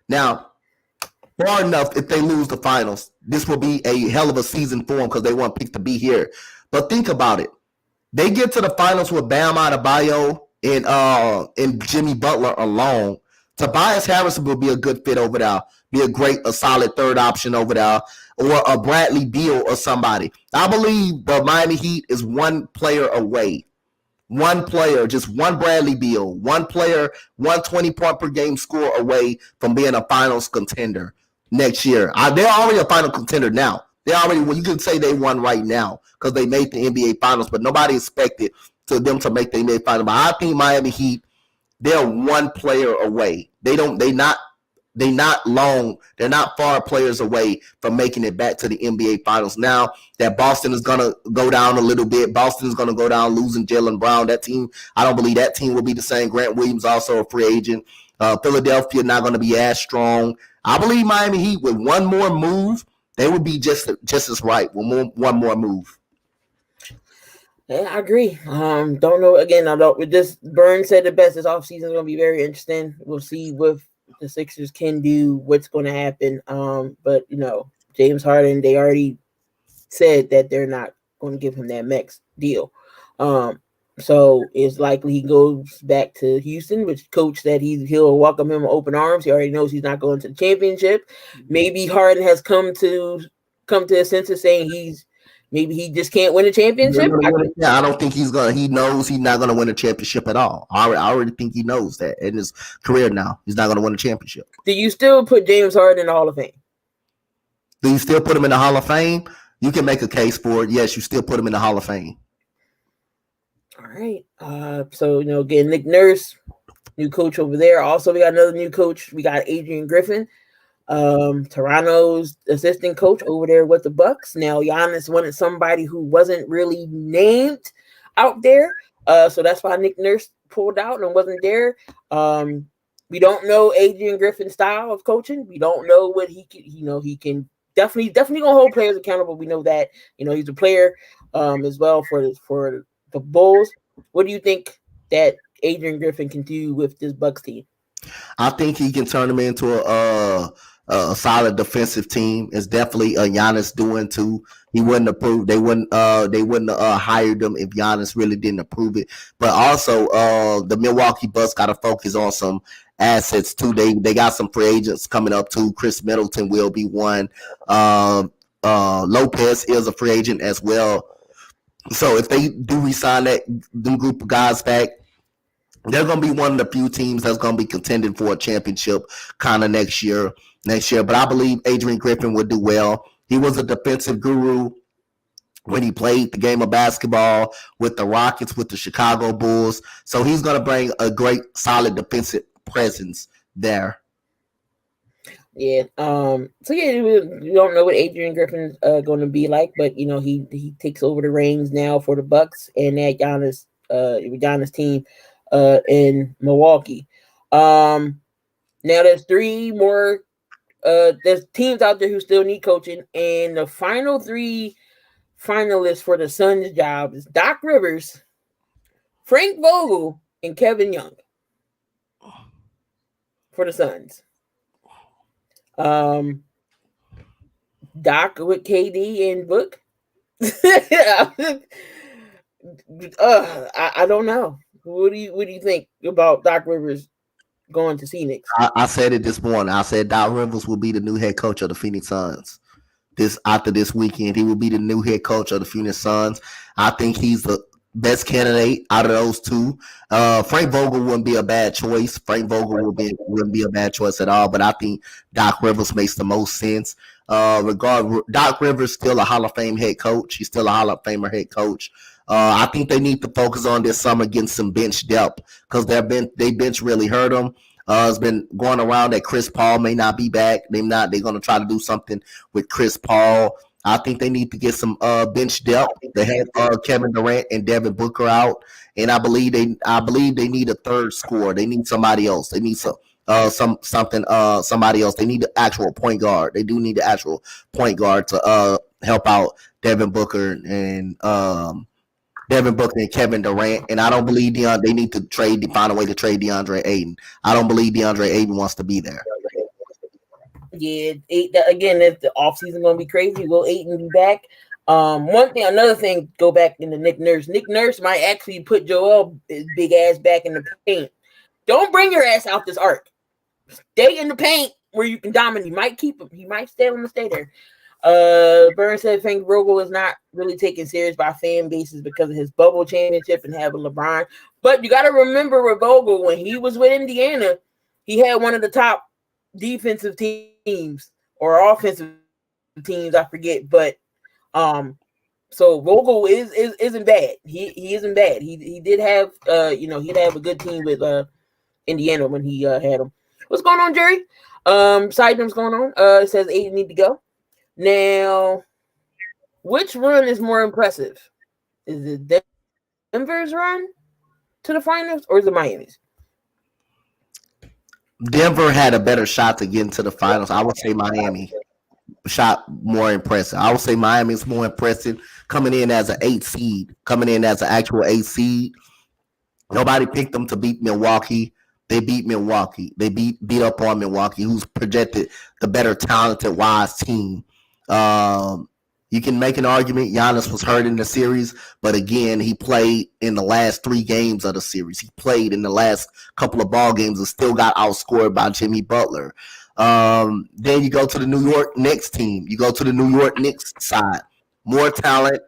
Now, far enough, if they lose the finals, this will be a hell of a season for them because they want pick to be here. But think about it. They get to the finals with Bam Adebayo and Jimmy Butler alone. Tobias Harris will be a good fit over there, be a solid 3rd option over there, or a Bradley Beal or somebody. I believe the Miami Heat is one player away one player, just one Bradley Beal, one player, 120 point per game score away from being a finals contender next year. They're already a final contender now. They already, well, you can say they won right now because they made the NBA finals, but nobody expected them to make the NBA finals. But I think Miami Heat, they're one player away. They're not far players away from making it back to the NBA Finals. Now that Boston is going to go down a little bit, Boston is going to go down losing Jaylen Brown. That team, I don't believe that team will be the same. Grant Williams also a free agent. Philadelphia not going to be as strong. I believe Miami Heat with one more move, they would be just as right with one more move. Yeah, I agree. Don't know. Again, I don't. With this, Burns said the best. This offseason is going to be very interesting. We'll see what the Sixers can do, what's going to happen. But James Harden, they already said that they're not going to give him that max deal. So it's likely he goes back to Houston, which coach said he'll welcome him with open arms. He already knows he's not going to the championship. Maybe Harden has come to a sense of saying maybe he just can't win a championship. Yeah, I don't think he's gonna. He knows he's not gonna win a championship at all. I already think he knows that in his career now. He's not gonna win a championship. Do you still put James Harden in the Hall of Fame? Do you still put him in the Hall of Fame? You can make a case for it. Yes, you still put him in the Hall of Fame. All right. So again, Nick Nurse, new coach over there. Also, we got another new coach. We got Adrian Griffin. Toronto's assistant coach over there with the Bucks. Now Giannis wanted somebody who wasn't really named out there, so that's why Nick Nurse pulled out and wasn't there. We don't know Adrian Griffin's style of coaching. We don't know what he can. He can definitely gonna hold players accountable. We know that. He's a player as well for the Bulls. What do you think that Adrian Griffin can do with this Bucks team? I think he can turn them into a solid defensive team. It's definitely Giannis doing too. He wouldn't approve. They wouldn't hired them if Giannis really didn't approve it. But also, the Milwaukee Bucks got to focus on some assets too. They got some free agents coming up too. Chris Middleton will be one. Lopez is a free agent as well. So if they do resign that group of guys back, they're going to be one of the few teams that's going to be contending for a championship kind of next year. But I believe Adrian Griffin would do well. He was a defensive guru when he played the game of basketball with the Rockets, with the Chicago Bulls. So he's going to bring a great, solid defensive presence there. Yeah. So yeah, we don't know what Adrian Griffin's going to be like, but he takes over the reins now for the Bucks and that Giannis team in Milwaukee. Now there's three more. There's teams out there who still need coaching, and the final three finalists for the Suns' job is Doc Rivers, Frank Vogel, and Kevin Young for the Suns. Doc with KD and Book. I don't know. What do you think about Doc Rivers going to Phoenix? I said it this morning. I said Doc Rivers will be the new head coach of the Phoenix Suns. After this weekend, he will be the new head coach of the Phoenix Suns. I think he's the best candidate out of those two. Frank Vogel wouldn't be a bad choice. Wouldn't be a bad choice at all. But I think Doc Rivers makes the most sense. Doc Rivers still a Hall of Fame head coach. He's still a Hall of Famer head coach. I think they need to focus on this summer getting some bench depth because their bench really hurt them. It's been going around that Chris Paul may not be back. They're going to try to do something with Chris Paul. I think they need to get some bench depth. They have Kevin Durant and Devin Booker out, and I believe they need a third scorer. They need somebody else. They need somebody else. They need the actual point guard. They do need the actual point guard to help out Devin Booker and Kevin Durant. And I don't believe they need to find a way to trade DeAndre Ayton. I don't believe DeAndre Ayton wants to be there. Yeah, again, if the offseason going to be crazy, will Ayton be back? Another thing, go back into Nick Nurse. Nick Nurse might actually put Joel big ass back in the paint. Don't bring your ass out this arc. Stay in the paint where you can dominate. You might keep him. He might stay there. Burns said Frank Vogel is not really taken serious by fan bases because of his bubble championship and having LeBron. But you got to remember with Vogel, when he was with Indiana, he had one of the top defensive teams or offensive teams, I forget. But so Vogel isn't bad. He isn't bad. He did have he'd have a good team with Indiana when he had him. What's going on, Jerry? Side notes going on. It says 8 need to go. Now, which run is more impressive? Is it Denver's run to the finals or is it Miami's? Denver had a better shot to get into the finals. I would say Miami shot more impressive. I would say Miami's more impressive coming in as an 8 seed, coming in as an actual 8 seed. Nobody picked them to beat Milwaukee. They beat Milwaukee. They beat up on Milwaukee, who's projected the better talented, wise team. You can make an argument Giannis was hurt in the series, but again, he played in the last 3 games of the series. He played in the last couple of ball games and still got outscored by Jimmy Butler. Then you go to the New York Knicks team. You go to the New York Knicks side. More talent.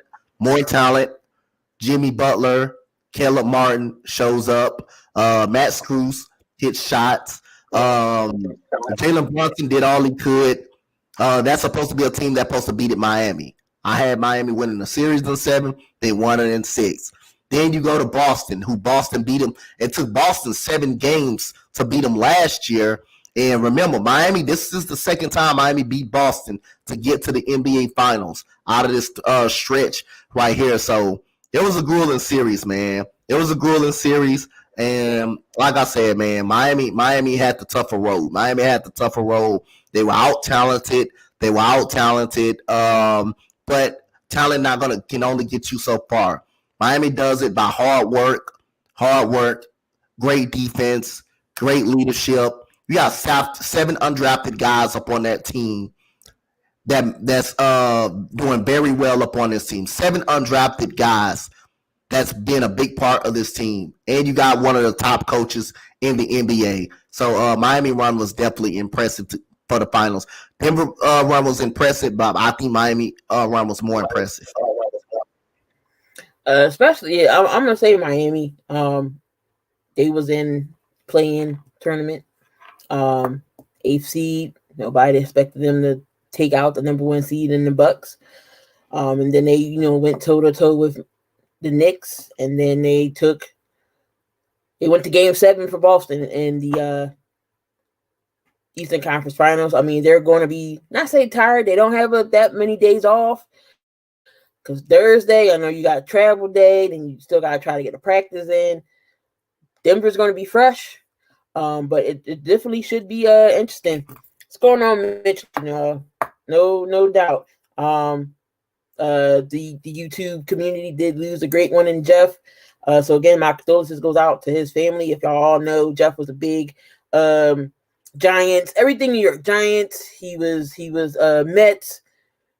Jimmy Butler, Caleb Martin shows up. Matt Strus hit shots. Jalen Brunson did all he could. That's supposed to be a team that's supposed to beat Miami. I had Miami winning the series in 7. They won it in 6. Then you go to Boston, who Boston beat them. It took Boston 7 games to beat them last year. And remember, Miami, this is the second time Miami beat Boston to get to the NBA Finals out of this stretch right here. So it was a grueling series, man. It was a grueling series. And like I said, man, Miami had the tougher road. They were out-talented. But talent can only get you so far. Miami does it by hard work, great defense, great leadership. You got 7 undrafted guys up on that team that's doing very well up on this team. 7 undrafted guys that's been a big part of this team. And you got one of the top coaches in the NBA. So Miami run was definitely impressive for the finals. Denver run was impressive, but I think Miami run was more impressive. Especially, I'm going to say Miami. They was in play-in tournament. 8th seed. Nobody expected them to take out the number 1 seed in the Bucks. And then they, went toe-to-toe with the Knicks, and then they went to Game 7 for Boston in the Eastern Conference Finals. I mean, they're going to be, not say tired. They don't have that many days off because Thursday, I know you got a travel day, then you still got to try to get a practice in. Denver's going to be fresh, but it definitely should be interesting. What's going on, Mitch? No doubt. The YouTube community did lose a great one in Jeff. So again, my condolences goes out to his family. If y'all all know, Jeff was a big Giants, everything New York Giants. He was Mets.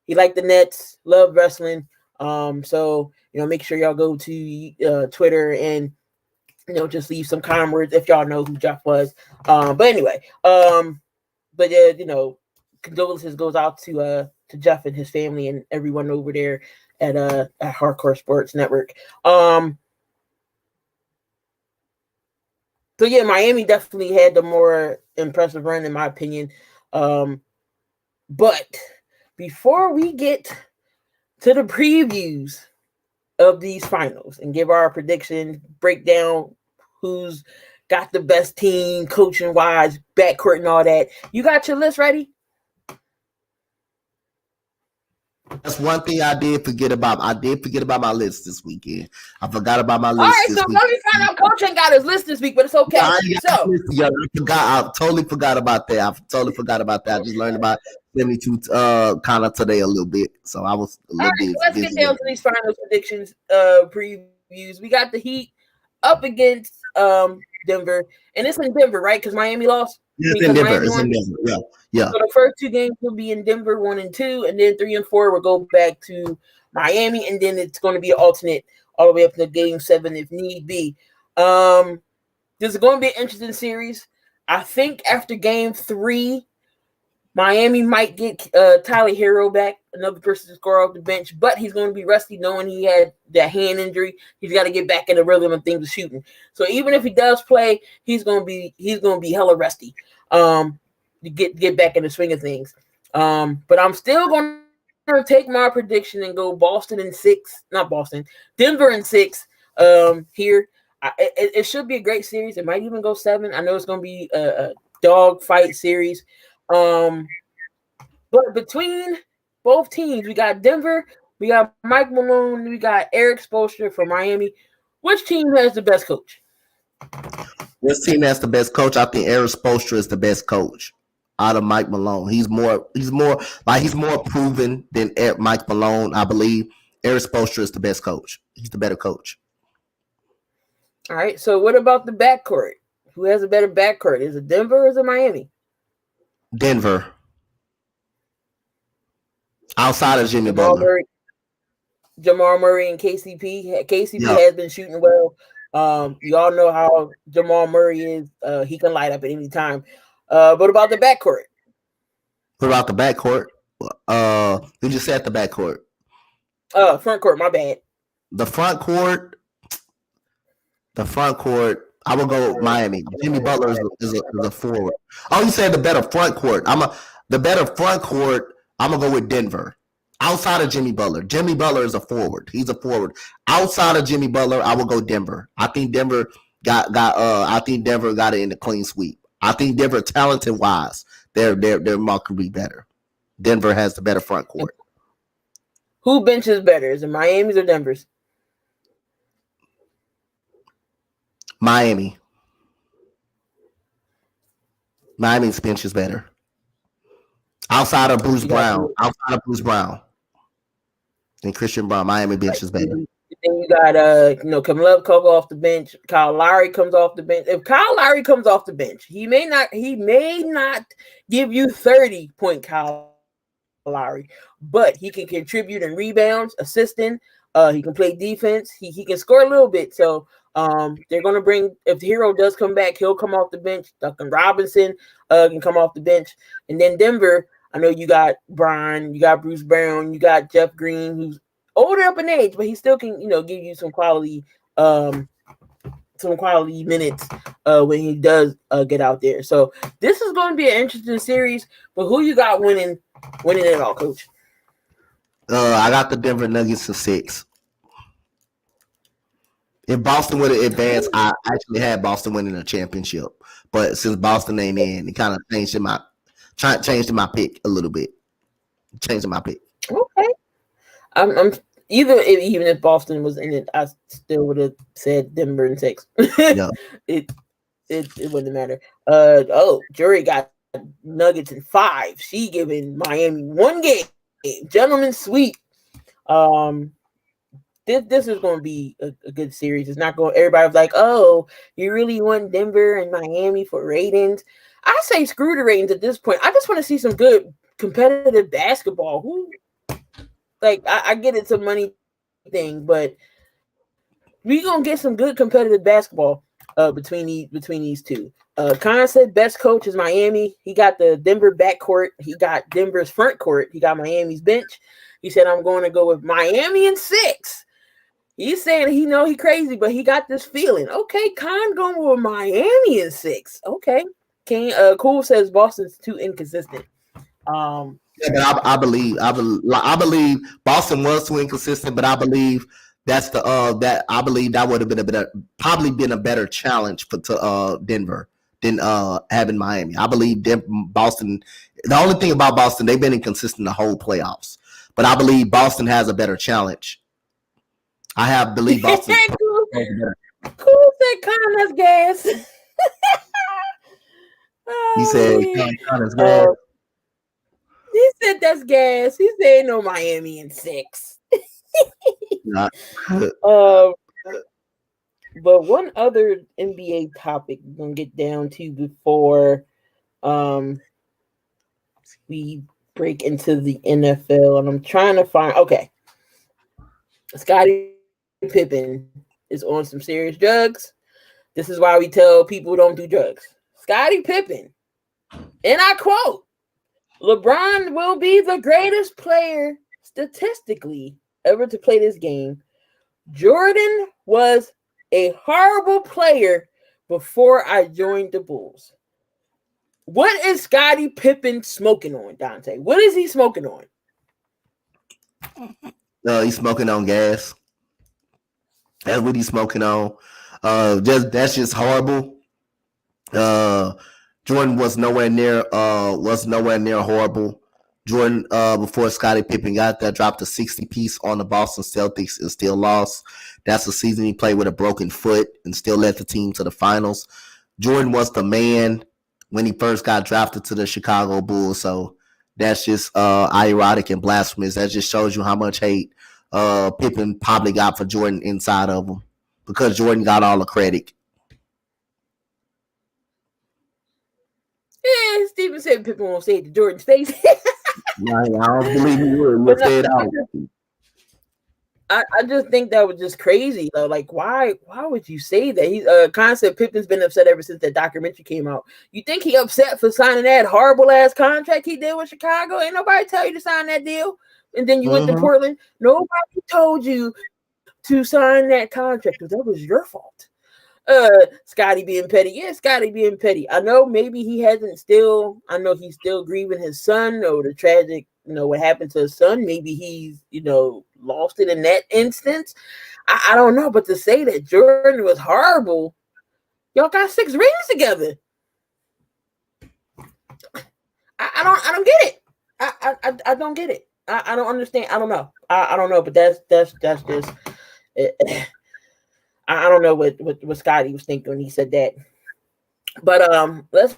He liked the Nets, loved wrestling. So make sure y'all go to Twitter and just leave some kind words if y'all know who Jeff was. But anyway, but yeah, condolences goes out to Jeff and his family and everyone over there at Hardcore Sports Network. So yeah, Miami definitely had the more impressive run in my opinion. But before we get to the previews of these finals and give our prediction, break down who's got the best team, coaching wise, backcourt and all that, you got your list ready? That's one thing I did forget about. I did forget about my list this weekend. I forgot about my list. All right, so let me find out. Coach ain't got his list this week, but it's okay. I totally forgot about that. I just learned about 72 kind of today a little bit. So I was a little bit. So let's get down to these final predictions, previews. We got the Heat up against Denver, and it's in Denver, right? Because Miami lost. It's in Denver. Yeah. So the first 2 games will be in Denver, 1 and 2, and then 3 and 4 will go back to Miami, and then it's going to be an alternate all the way up to Game 7 if need be. This is going to be an interesting series. I think after Game 3, Miami might get Tyler Hero back, another person to score off the bench, but he's going to be rusty knowing he had that hand injury. He's got to get back in the rhythm of things of shooting. So even if he does play, he's going to be hella rusty. To get back in the swing of things. But I'm still going to take my prediction and go Denver in 6 here. It should be a great series. It might even go 7. I know it's going to be a dog fight series. But between both teams, we got Denver, we got Mike Malone, we got Eric Spoelstra from Miami. Which team has the best coach? This team has the best coach. I think Eric Spoelstra is the best coach out of Mike Malone. He's more proven than Mike Malone. I believe Eric Spoelstra is the best coach. He's the better coach. All right. So what about the backcourt? Who has a better backcourt? Is it Denver or is it Miami? Denver. Outside of Jimmy Butler. Jamal Murray and KCP. KCP has been shooting well. You all know how Jamal Murray is. He can light up at any time. What about the backcourt? What about the backcourt? You just said the backcourt. Front court. My bad. The front court. I will go with Miami. Jimmy Butler is a forward. Oh, you said the better front court. The better front court. I'm gonna go with Denver. Outside of Jimmy Butler is a forward. He's a forward. Outside of Jimmy Butler, I will go Denver. I think Denver got it in the clean sweep. I think Denver, talented wise, they're remarkably better. Denver has the better front court. Who benches better? Is it Miami's or Denver's? Miami. Miami's bench is better. Outside of Bruce Brown and Christian Brown, Miami bench is better. Then you got Kevin Love comes off the bench. Kyle Lowry comes off the bench. If Kyle Lowry comes off the bench, he may not give you 30-point Kyle Lowry, but he can contribute in rebounds, assisting. He can play defense. He can score a little bit. So they're gonna bring, if the hero does come back, he'll come off the bench. Duncan Robinson can come off the bench, and then Denver. I know you got Brian, you got Bruce Brown, you got Jeff Green, who's older up in age, but he still can, give you some quality minutes when he does get out there. So this is going to be an interesting series. But who you got winning it all, Coach? I got the Denver Nuggets in 6. If Boston would have advanced, I actually had Boston winning a championship. But since Boston ain't in, it kind of changed my pick a little bit. Changing my pick. Okay. I'm even if Boston was in it, I still would have said Denver in 6. Yeah. It wouldn't matter. Jury got Nuggets in 5. She giving Miami 1 game. Gentlemen sweep. This is going to be a good series. It's not going. Everybody's like, "Oh, you really want Denver and Miami for ratings?" I say screw the ratings at this point. I just want to see some good competitive basketball. I get it's a money thing, but we're gonna get some good competitive basketball between these two. Khan said best coach is Miami. He got the Denver backcourt. He got Denver's front court. He got Miami's bench. He said I'm going to go with Miami in 6. He's saying he crazy, but he got this feeling. Okay, Khan going with Miami in 6. Okay. Cool says Boston's too inconsistent. Yeah, but I believe Boston was too inconsistent, but I believe that would have been probably been a better challenge for Denver than having Miami. I believe Boston. The only thing about Boston, they've been inconsistent the whole playoffs, but I believe Boston has a better challenge. I believe Boston. Cool said Connor's gas. He said Connor's gas. He said that's gas. He said no Miami in 6. But one other NBA topic we're gonna get down to before we break into the NFL, and I'm trying to find. Okay, Scottie Pippen is on some serious drugs. This is why we tell people don't do drugs. Scottie Pippen, and I quote, LeBron will be the greatest player statistically ever to play this game. Jordan was a horrible player before I joined the Bulls. What is Scottie Pippen smoking on, Donte? What is he smoking on? He's smoking on gas. That's what he's smoking on. That's just horrible. Jordan was nowhere near horrible. Jordan, before Scottie Pippen got there, dropped a 60 piece on the Boston Celtics and still lost. That's the season he played with a broken foot and still led the team to the finals. Jordan was the man when he first got drafted to the Chicago Bulls. So that's just ironic and blasphemous. That just shows you how much hate Pippen probably got for Jordan inside of him, because Jordan got all the credit. Yeah, Steven said Pippen won't say it to Jordan's face. I don't believe he would. We'll say it out. I just think that was just crazy though. Like, why would you say that? He concept Pippen's been upset ever since that documentary came out. You think he upset for signing that horrible ass contract he did with Chicago? Ain't nobody tell you to sign that deal. And then you went to Portland. Nobody told you to sign that contract because that was your fault. Scottie being petty. Yeah, Scottie being petty. I know maybe he hasn't still. I know he's still grieving his son or the tragic, what happened to his son. Maybe he's, lost it in that instance. I don't know, but to say that Jordan was horrible, y'all got 6 rings together. I don't get it. I don't get it. I don't understand. I don't know. I don't know, but that's just it. I don't know what Scottie was thinking when he said that. But let's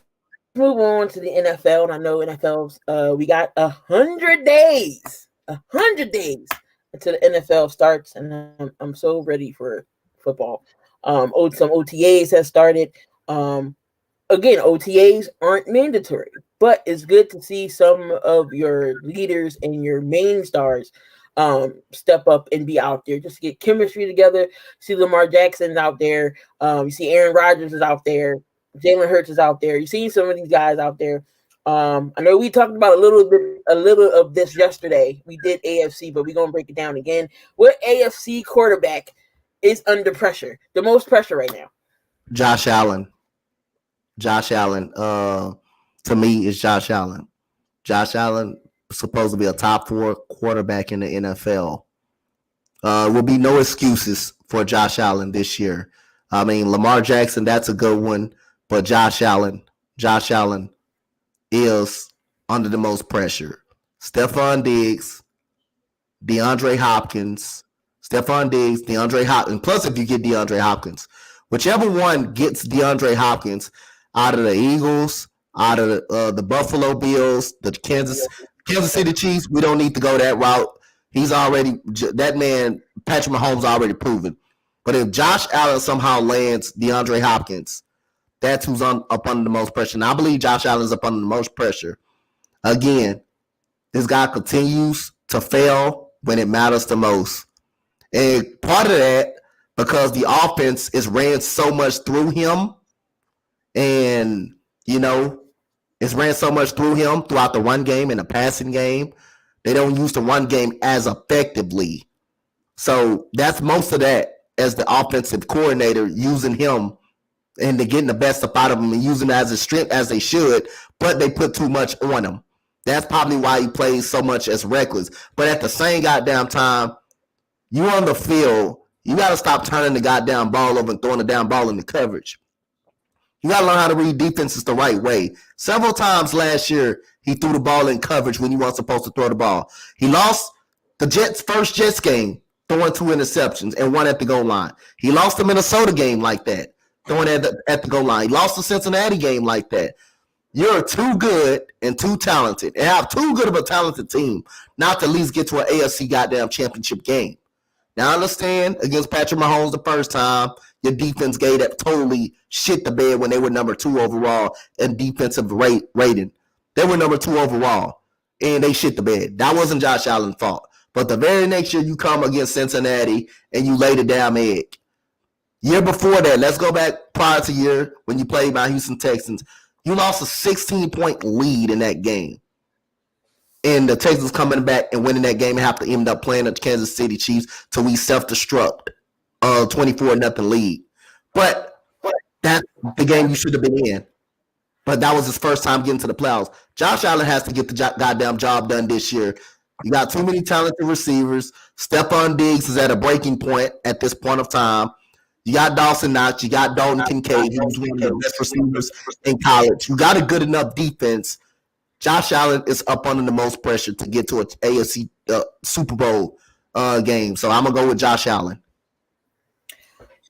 move on to the NFL. And I know NFL's we got 100 days. 100 days until the NFL starts, and I'm so ready for football. Some OTAs have started. Again, OTAs aren't mandatory, but it's good to see some of your leaders and your main stars step up and be out there just to get chemistry together. See Lamar Jackson's out there. You see Aaron Rodgers is out there. Jalen Hurts is out there. You see some of these guys out there. I know we talked about a little of this yesterday. We did AFC, but we're gonna break it down again. What AFC quarterback is under pressure? The most pressure right now? Josh Allen. To me, is Josh Allen. Josh Allen supposed to be a top 4 quarterback in the NFL. Will be no excuses for Josh Allen this year. I mean, Lamar Jackson, that's a good one, but Josh Allen is under the most pressure. Stephon Diggs, DeAndre Hopkins. Plus, if you get DeAndre Hopkins, whichever one gets DeAndre Hopkins out of the Eagles, out of the Buffalo Bills, the Kansas City Chiefs, we don't need to go that route. That man, Patrick Mahomes, already proven. But if Josh Allen somehow lands DeAndre Hopkins, that's who's up under the most pressure. And I believe Josh Allen's up under the most pressure. Again, this guy continues to fail when it matters the most. And part of that, because the offense is ran so much through him, and, it's ran so much through him throughout the run game and the passing game. They don't use the run game as effectively. So that's most of that as the offensive coordinator using him and they're getting the best out of him and using him as a strength as they should, but they put too much on him. That's probably why he plays so much as reckless. But at the same goddamn time, you on the field, you got to stop turning the goddamn ball over and throwing the damn ball in the coverage. You got to learn how to read defenses the right way. Several times last year, he threw the ball in coverage when he wasn't supposed to throw the ball. He lost the first Jets game, throwing 2 interceptions and 1 at the goal line. He lost the Minnesota game like that, throwing at the goal line. He lost the Cincinnati game like that. You're too good and too talented and have too good of a talented team not to at least get to an AFC goddamn championship game. Now, I understand against Patrick Mahomes the first time, your defense gave that totally shit the bed when they were number 2 overall in defensive rating. They were number 2 overall, and they shit the bed. That wasn't Josh Allen's fault. But the very next year, you come against Cincinnati, and you lay the damn egg. Year before that, let's go back prior to year when you played by Houston Texans. You lost a 16-point lead in that game. and the Texans coming back and winning that game and have to end up playing the Kansas City Chiefs till we self-destruct 24-0 lead. But that's the game you should have been in. But that was his first time getting to the playoffs. Josh Allen has to get the goddamn job done this year. You got too many talented receivers. Stephon Diggs is at a breaking point at this point of time. You got Dawson Knox. You got Dalton Kincaid, who's one of the best receivers in college. You got a good enough defense. Josh Allen is up under the most pressure to get to an AFC Super Bowl game. So I'm going to go with Josh Allen.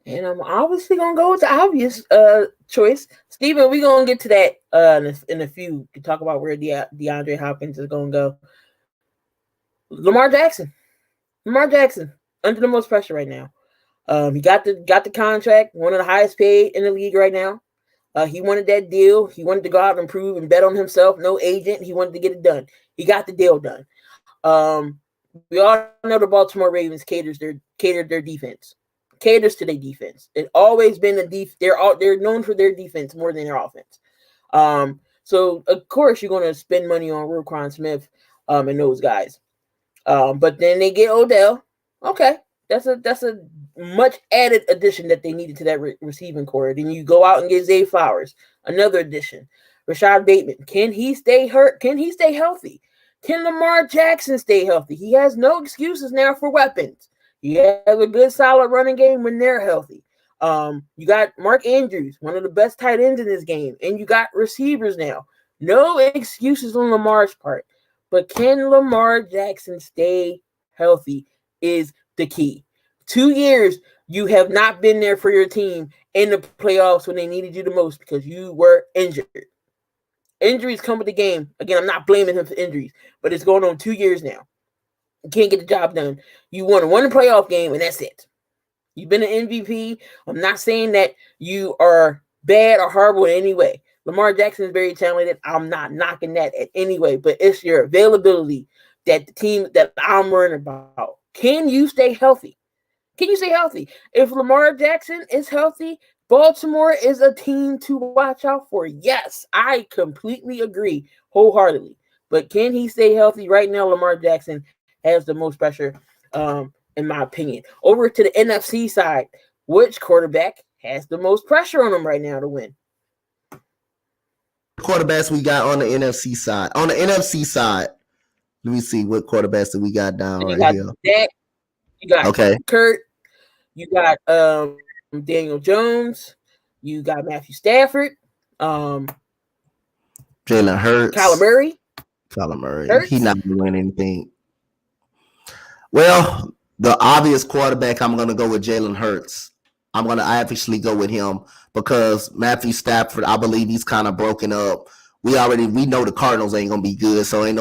And I'm obviously going to go with the obvious choice. Steven, we're going to get to that in a few to talk about where DeAndre Hopkins is going to go. Lamar Jackson, under the most pressure right now. He got the contract, one of the highest paid in the league right now. He wanted that deal. He wanted to go out and improve and bet on himself. No agent. He wanted to get it done. He got the deal done. We all know the Baltimore Ravens caters their defense. Caters to their defense. It's always been they're known for their defense more than their offense. So of course you're going to spend money on Roquan Smith and those guys. But then they get Odell. Okay, that's a much added addition that they needed to that receiving core. Then you go out and get Zay Flowers, another addition. Rashad Bateman, can he stay hurt? Can he stay healthy? Can Lamar Jackson stay healthy? He has no excuses now for weapons. He has a good, solid running game when they're healthy. You got Mark Andrews, one of the best tight ends in this game, and you got receivers now. No excuses on Lamar's part. But can Lamar Jackson stay healthy is the key. 2 years, you have not been there for your team in the playoffs when they needed you the most because you were injured. Injuries come with the game. Again, I'm not blaming him for injuries, but it's going on 2 years now. You can't get the job done. You won one playoff game, and that's it. You've been an MVP. I'm not saying that you are bad or horrible in any way. Lamar Jackson is very talented. I'm not knocking that in any way, but it's your availability that the team that I'm worrying about. Can you stay healthy? Can you stay healthy? If Lamar Jackson is healthy, Baltimore is a team to watch out for. Yes, I completely agree wholeheartedly. But can he stay healthy? Right now, Lamar Jackson has the most pressure, in my opinion. Over to the NFC side, which quarterback has the most pressure on him right now to win? Quarterbacks we got on the NFC side. On the NFC side, let me see what quarterbacks that we got down so right here. Dak, you got Kurt, you got Daniel Jones, you got Matthew Stafford, Jalen Hurts, Kyler Murray. He's not going to win anything. Well, the obvious quarterback, I'm going to go with Jalen Hurts. I'm going to obviously go with him because Matthew Stafford, I believe he's kind of broken up. We know the Cardinals ain't going to be good, so Well,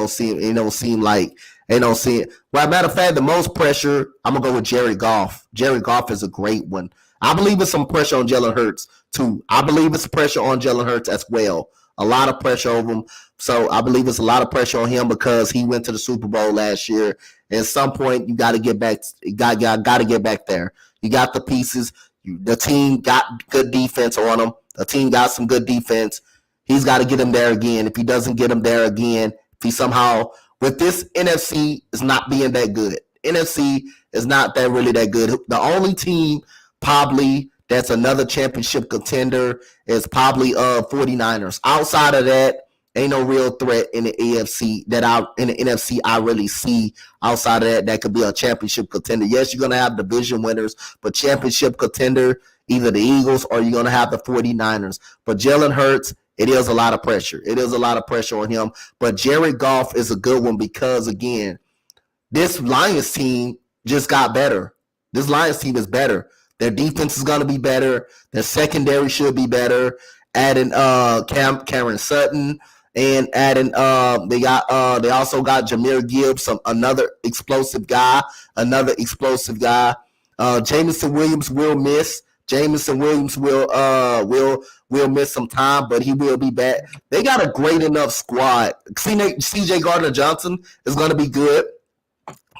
matter of fact, the most pressure, I'm going to go with Jared Goff. Jared Goff is a great one. I believe it's some pressure on Jalen Hurts, too. I believe it's pressure on Jalen Hurts as well. A lot of pressure over him. So I believe it's a lot of pressure on him because he went to the Super Bowl last year. At some point, you got to get back. Got to get back there. You got the pieces. The team got good defense on him. The team got some good defense. He's got to get him there again. If he doesn't get him there again, if he somehow with this NFC is not being that good. NFC is not that really that good. The only team probably that's another championship contender is probably 49ers. Outside of that, ain't no real threat in the NFC I really see. Outside of that could be a championship contender. Yes, you're gonna have division winners, but championship contender, either the Eagles or you're gonna have the 49ers. But Jalen Hurts, it is a lot of pressure. It is a lot of pressure on him. But Jared Goff is a good one because again, this Lions team just got better. This Lions team is better. Their defense is going to be better. Their secondary should be better. Adding Cameron Sutton and adding they also got Jahmyr Gibbs, another explosive guy. Jameson Williams will miss. Jameson Williams will miss some time, but he will be back. They got a great enough squad. CJ Gardner-Johnson is going to be good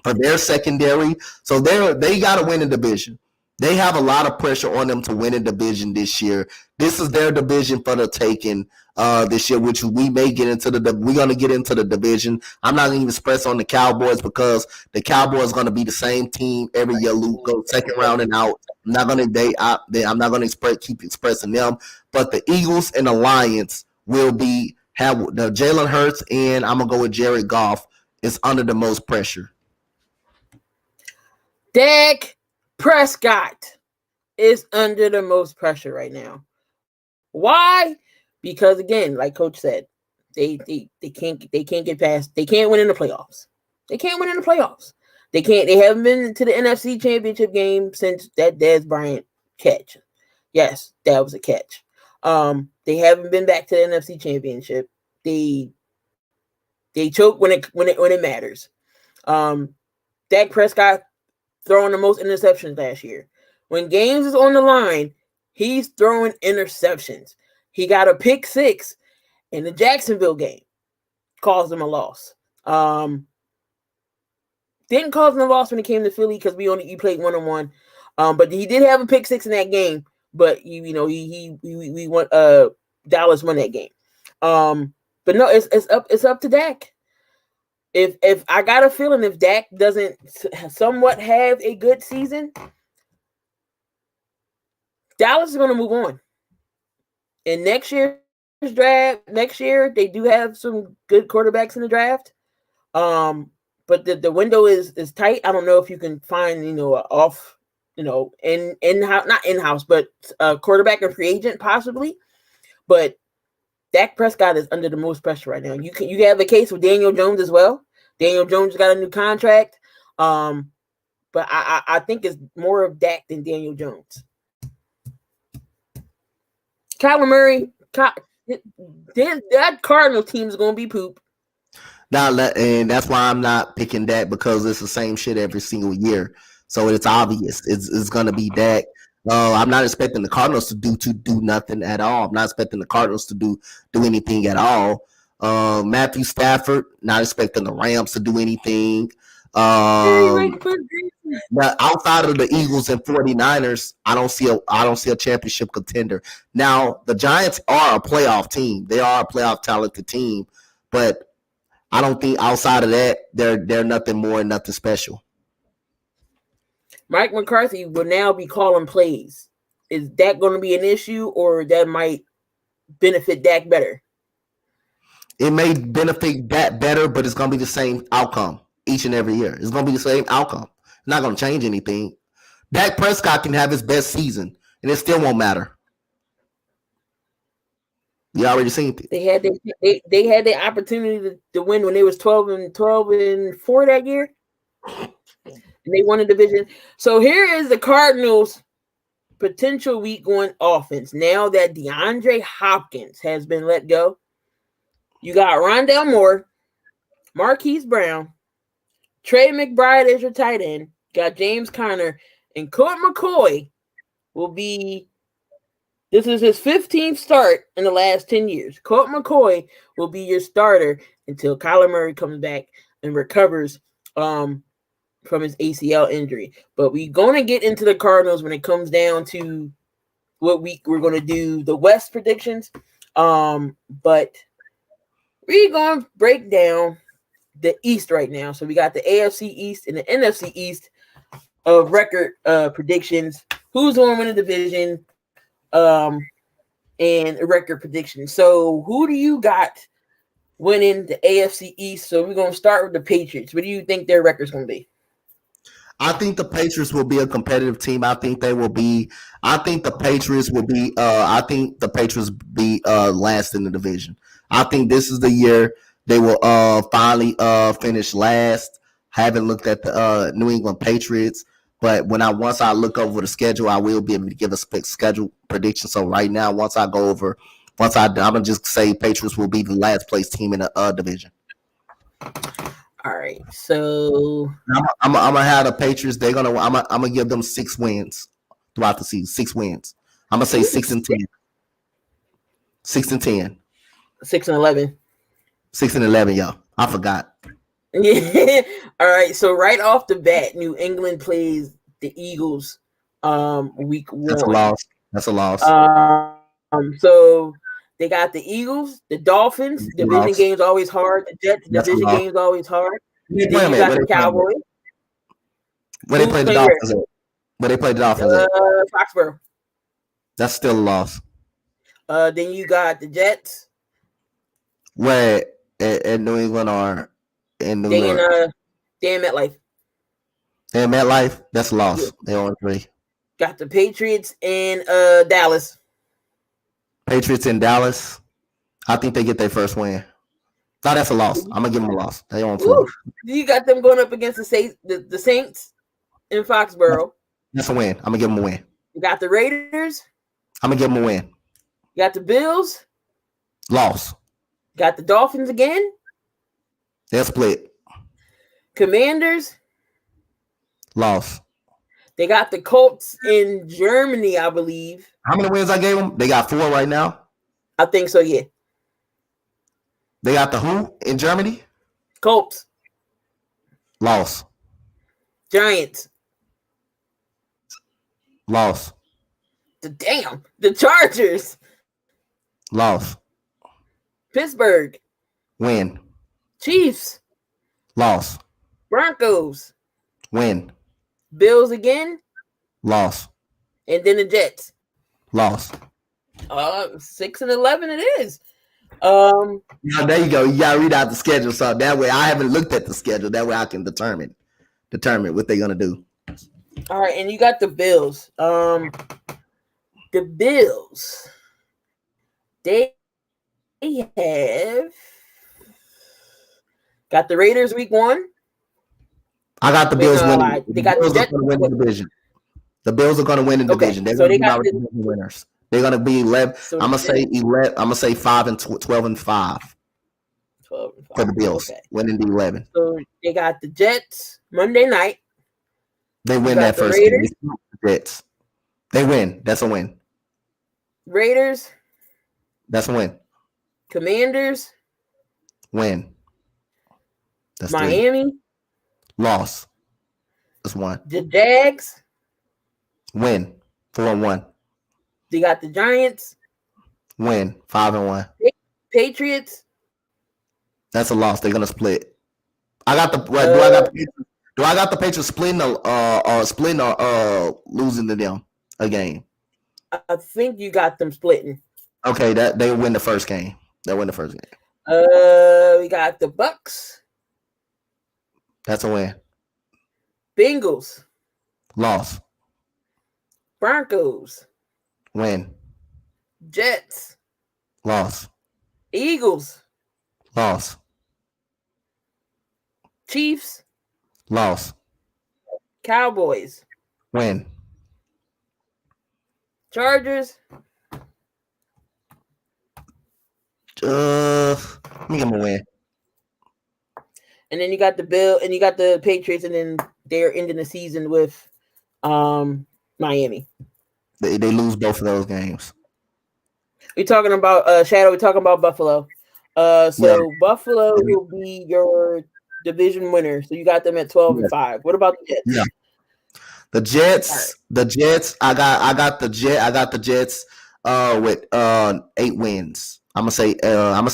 for their secondary. So they got to win the division. They have a lot of pressure on them to win a division this year. This is their division for the taking this year, which we may get into we're going to get into the division. I'm not going to even press on the Cowboys because the Cowboys are going to be the same team every year. Luke goes second round and out. I'm not going to keep expressing them, but the Eagles and the Lions will have the Jalen Hurts, and I'm going to go with Jared Goff is under the most pressure. Dak Prescott is under the most pressure right now. Why? Because again, like Coach said, they can't get past. They can't win in the playoffs. They haven't been to the NFC Championship game since that Dez Bryant catch. Yes, that was a catch. They haven't been back to the NFC Championship. They choke when it matters. Dak Prescott throwing the most interceptions last year. When games is on the line, he's throwing interceptions. He got a pick 6 in the Jacksonville game. Caused him a loss. Didn't cause him a loss when it came to Philly because you played 1-on-1. But he did have a pick 6 in that game. But he won. Dallas won that game. But no, it's up to Dak. If I got a feeling if Dak doesn't somewhat have a good season, Dallas is going to move on. And next year they do have some good quarterbacks in the draft. But the window is tight. I don't know if you can find off not in-house, but a quarterback and free agent possibly. But Dak Prescott is under the most pressure right now. You have a case with Daniel Jones as well. Daniel Jones got a new contract. But I think it's more of Dak than Daniel Jones. Kyler Murray, that Cardinal team is going to be poop. And that's why I'm not picking Dak because it's the same shit every single year. So it's obvious. It's going to be Dak. I'm not expecting the Cardinals to do nothing at all. I'm not expecting the Cardinals to do anything at all. Matthew Stafford, not expecting the Rams to do anything. But outside of the Eagles and 49ers, I don't see a championship contender. Now, the Giants are a playoff team. They are a playoff talented team, but I don't think outside of that, they're nothing more and nothing special. Mike McCarthy will now be calling plays. Is that going to be an issue, or that might benefit Dak better? It may benefit Dak better, but it's going to be the same outcome each and every year. It's going to be the same outcome. It's not going to change anything. Dak Prescott can have his best season, and it still won't matter. You already seen it. They had the opportunity to win when they was 12-4 that year. And they won the division. So here is the Cardinals' potential week 1 offense. Now that DeAndre Hopkins has been let go, you got Rondale Moore, Marquise Brown, Trey McBride as your tight end, got James Conner, and Colt McCoy will be. This is his 15th start in the last 10 years. Colt McCoy will be your starter until Kyler Murray comes back and recovers from his ACL injury. But we're going to get into the Cardinals when it comes down to what week we're going to do the West predictions. But we're going to break down the East right now. So we got the AFC East and the NFC East of record predictions. Who's going to win the division and a record prediction. So who do you got winning the AFC East? So we're going to start with the Patriots. What do you think their record's going to be? I think the Patriots will be a competitive team. I think the Patriots will be last in the division. I think this is the year they will finally finish last. Haven't looked at the New England Patriots, but once I look over the schedule, I will be able to give a schedule prediction. So right now, I'm gonna just say Patriots will be the last place team in the division. All right, so I'm gonna have the Patriots. I'm gonna give them 6 wins throughout the season. 6 wins. I'm gonna say 6-10. 6-10. 6-11. 6-11, y'all. I forgot. Yeah. All right. So right off the bat, New England plays the Eagles week That's a 1. loss. That's a loss. So they got the Eagles, the Dolphins. Division Loss. games always hard. The Jets, That's a division loss. games always hard. Where Then you got the Cowboys. they play the Dolphins at? Where they play the Dolphins at? Foxborough. That's still a loss. Then you got the Jets. Where at New England or in New York? They in MetLife. They're in MetLife. That's a loss. Yeah. They on 3. Got the Patriots in Dallas. Patriots in Dallas. I think they get their first win. No, that's a loss. I'm gonna give them a loss. They on 4. You got them going up against the Saints in Foxborough. That's a win. I'm gonna give them a win. You got the Raiders. I'm gonna give them a win. You got the Bills. Loss. Got the Dolphins again. They're split. Commanders. Loss. They got the Colts in Germany, I believe. How many wins I gave them? They got 4 right now. I think so, yeah. They got the who in Germany? Colts. Loss. Giants. Loss. The Chargers. Loss. Pittsburgh. Win. Chiefs. Loss. Broncos. Win. Bills again. Loss. And then the Jets. Loss. 6-11 it is. Now, there you go. You gotta read out the schedule, so that way I haven't looked at the schedule. That way I can determine what they're gonna do. All right, and you got the Bills. The Bills. They have got the Raiders week 1. I got the Bills winning. They got the Bills are Jets. going to win the division. The Bills are going to win the division. They're So going they to be got our winners. They're going to be 11. So I'm going to say 11. I'm going to say 5 and 12 and 5 12 and 5. for the Bills. Okay. Winning the 11. So they got the Jets Monday night. They win that first game. Jets. They win. That's a win. Raiders. That's a win. Commanders. Win. That's Miami. 3. Loss. That's 1. The Jags. Win. 4-1. They got the Giants. Win. 5-1. Patriots. That's a loss. They're gonna split. I got the. Do I got the Patriots splitting or losing to them a game? I think you got them splitting. Okay, that they win the first game. They win the first game. We got the Bucks. That's a win. Bengals. Loss. Broncos. Win. Jets. Loss. Eagles. Loss. Chiefs. Loss. Cowboys. Win. Chargers. Let me give them a win. And then you got the Patriots, and then they're ending the season with Miami. They lose both of those games. We're talking about Shadow. We're talking about Buffalo. Buffalo will be your division winner. So you got them at 12 and 5. What about the Jets? Yeah. The Jets. I got the Jets with 8 wins. I'm gonna say 9. I'm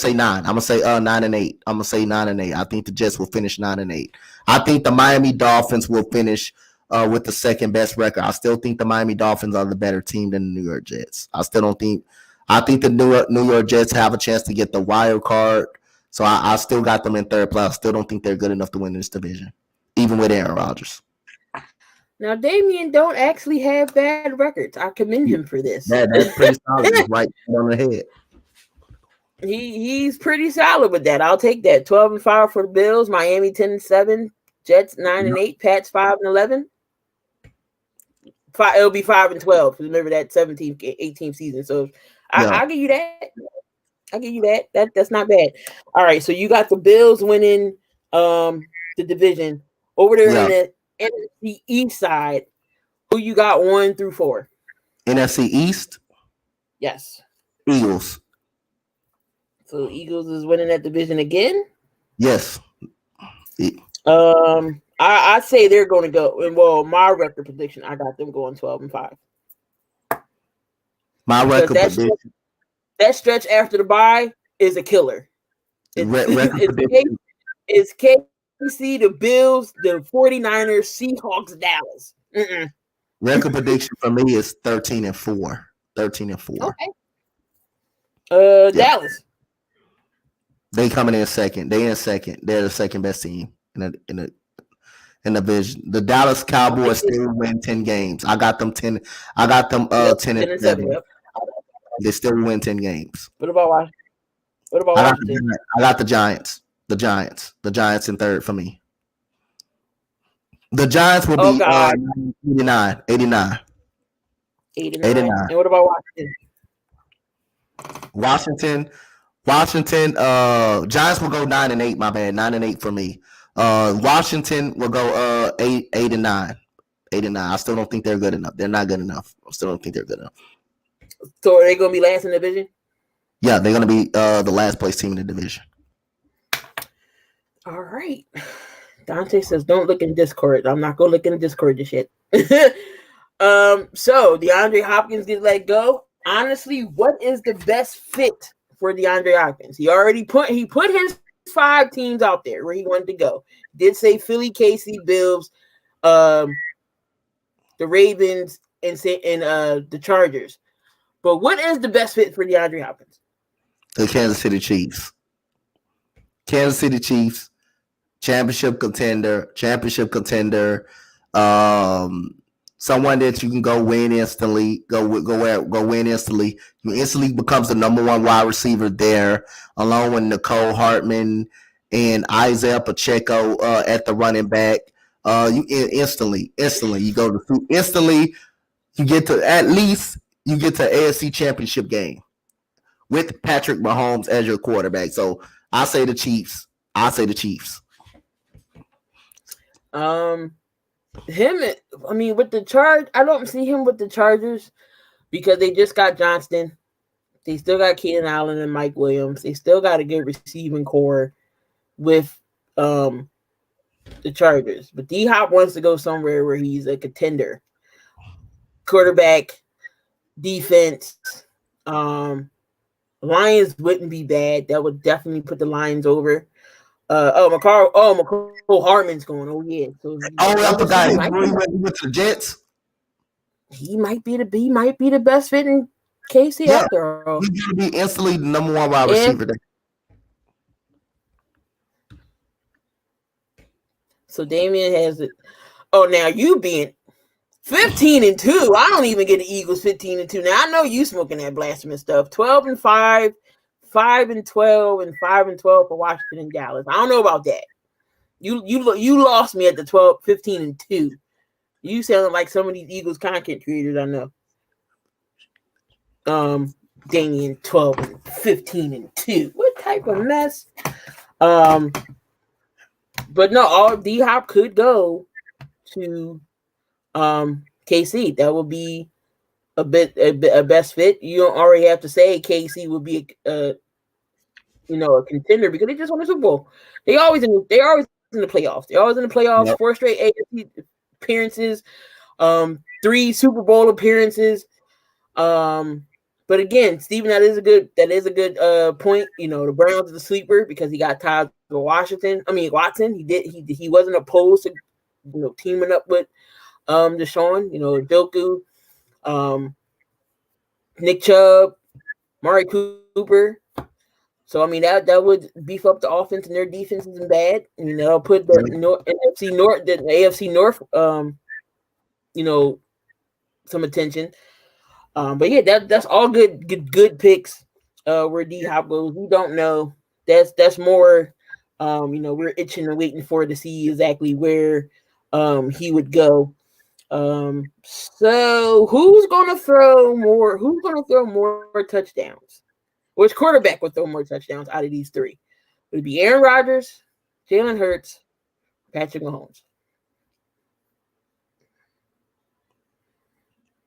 gonna say 9 and 8. I'm gonna say 9 and 8. I think the Jets will finish 9 and 8. I think the Miami Dolphins will finish with the second best record. I still think the Miami Dolphins are the better team than the New York Jets. I think the New York Jets have a chance to get the wild card. So I still got them in third place. I still don't think they're good enough to win this division, even with Aaron Rodgers. Now, Damian don't actually have bad records. I commend him for this. That's pretty solid. Right on the head. He's pretty solid with that. I'll take that. 12 and 5 for the Bills. Miami 10 and 7. Jets 9 and 8. Pats 5 and 11. It'll be 5 and 12. Remember that 17th, 18th season. So I'll give you that. I'll give you that. That's not bad. All right. So you got the Bills winning the division over there in the NFC East side. Who you got 1 through 4? NFC East. Yes. Eagles. So Eagles is winning that division again. Yes. I say they're going to go. And well, my record prediction, I got them going 12-5. My record prediction. That stretch after the bye is a killer. It's KC, the Bills, the 49ers, Seahawks, Dallas. Record prediction for me is 13-4. 13-4. Okay. Dallas. They coming in second. They in second. They're the second best team in the division. The Dallas Cowboys still win 10 games. I got them 10. I got them 10-7. Yep. They still win 10 games. What about Washington? I got the Giants. The Giants in third for me. The Giants will be 89. 89. And what about Washington? Washington, Giants will go 9-8, my bad. 9-8 for me. Washington will go 8-9. 8-9. I still don't think they're good enough. They're not good enough. I still don't think they're good enough. So are they gonna be last in the division? Yeah, they're gonna be the last place team in the division. All right. Dante says, "Don't look in Discord." I'm not gonna look in the Discord just yet. So DeAndre Hopkins gets let go. Honestly, what is the best fit for DeAndre Hopkins? He put his 5 teams out there where he wanted to go. Did say Philly, KC, Bills, the Ravens, and the Chargers. But what is the best fit for DeAndre Hopkins? The Kansas City Chiefs. Kansas City Chiefs, championship contender. Someone that you can go win instantly. Go win instantly. You instantly becomes the number 1 wide receiver there, along with Nicole Hartman and Isaiah Pacheco at the running back. You instantly you go to instantly. You get to AFC Championship game with Patrick Mahomes as your quarterback. So I say the Chiefs. With the Charge, I don't see him with the Chargers because they just got Johnston. They still got Keenan Allen and Mike Williams. They still got a good receiving core with the Chargers. But D-Hop wants to go somewhere where he's a contender. Quarterback, defense, Lions wouldn't be bad. That would definitely put the Lions over. McCall Hartman's going. Oh yeah. So I forgot. He went to the Jets. He might be the best fit in KC after all. He's gonna be instantly the number 1 wide receiver there. So Damian has it. Oh, now you being 15-2. I don't even get the Eagles 15-2. Now I know you smoking that blasphemous stuff. 12-5. 5-12 and 5-12 for Washington and Dallas. I don't know about that. You lost me at the 15-2. You sound like some of these Eagles content creators I know. Damian 12-15-2. What type of mess? But no, all D-Hop could go to KC. That would be a best fit. You don't already have to say KC would be a contender because they just won the Super Bowl. They're always in the playoffs. They're always in the playoffs. Yep. 4 straight AFC appearances, 3 Super Bowl appearances. But again, Steven, that is a good point. The Browns are the sleeper because he got tied with Watson. He wasn't opposed to teaming up with Deshaun. Njoku. Nick Chubb, Mari Cooper. So that would beef up the offense, and their defense isn't bad. That'll put the AFC North, some attention. But yeah, that's all good picks. Where D-Hop goes, we don't know. That's more. We're itching and waiting for to see exactly where he would go. So who's gonna throw more touchdowns? Which quarterback would throw more touchdowns out of these 3? Would it be Aaron Rodgers, Jalen Hurts, Patrick Mahomes?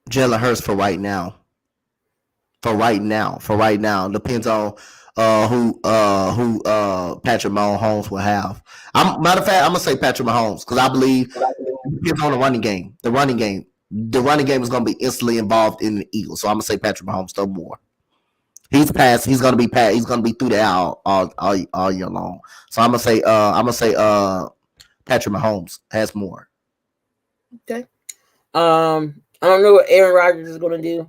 Jalen Hurts for right now. Depends on who Patrick Mahomes will have. Matter of fact, I'm gonna say Patrick Mahomes because I believe it's on the running game. The running game is gonna be instantly involved in the Eagles. So I'm gonna say Patrick Mahomes no more. He's passed. He's gonna be passed. He's gonna be through the air all year long. So I'm gonna say Patrick Mahomes has more. Okay. I don't know what Aaron Rodgers is gonna do.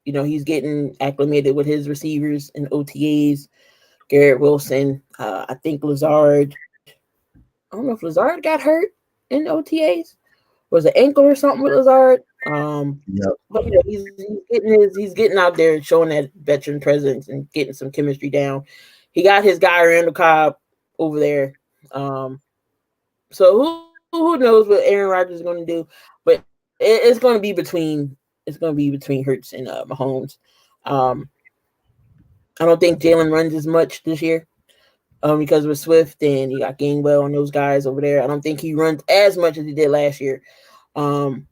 He's getting acclimated with his receivers and OTAs. Garrett Wilson. I think Lazard. I don't know if Lazard got hurt in OTAs. Was it ankle or something with Lazard? But he's getting out there and showing that veteran presence and getting some chemistry down. He got his guy Randall Cobb over there. So who knows what Aaron Rodgers is going to do? But it's going to be between Hurts and Mahomes. I don't think Jalen runs as much this year because with Swift and you got Gainwell and those guys over there. I don't think he runs as much as he did last year. But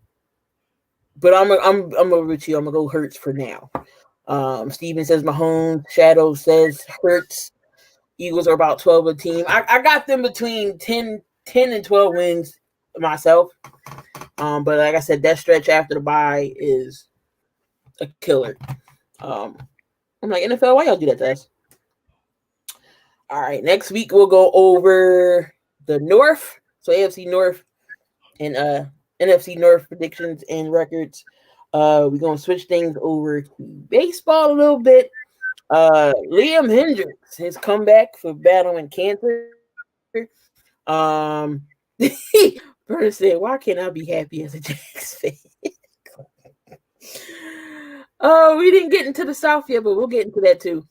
I'm with you. I'm gonna go Hurts for now. Steven says Mahomes. Shadow says Hurts. Eagles are about 12 a team. I got them between 10 and 12 wins myself. But like I said, that stretch after the bye is a killer. I'm like, NFL, why y'all do that to us? All right, next week we'll go over the North. So AFC North and NFC North predictions and records. We're going to switch things over to baseball a little bit. Liam Hendricks, his comeback for battling cancer. Bernie said, why can't I be happy as a Jags fan? We didn't get into the South yet, but we'll get into that too.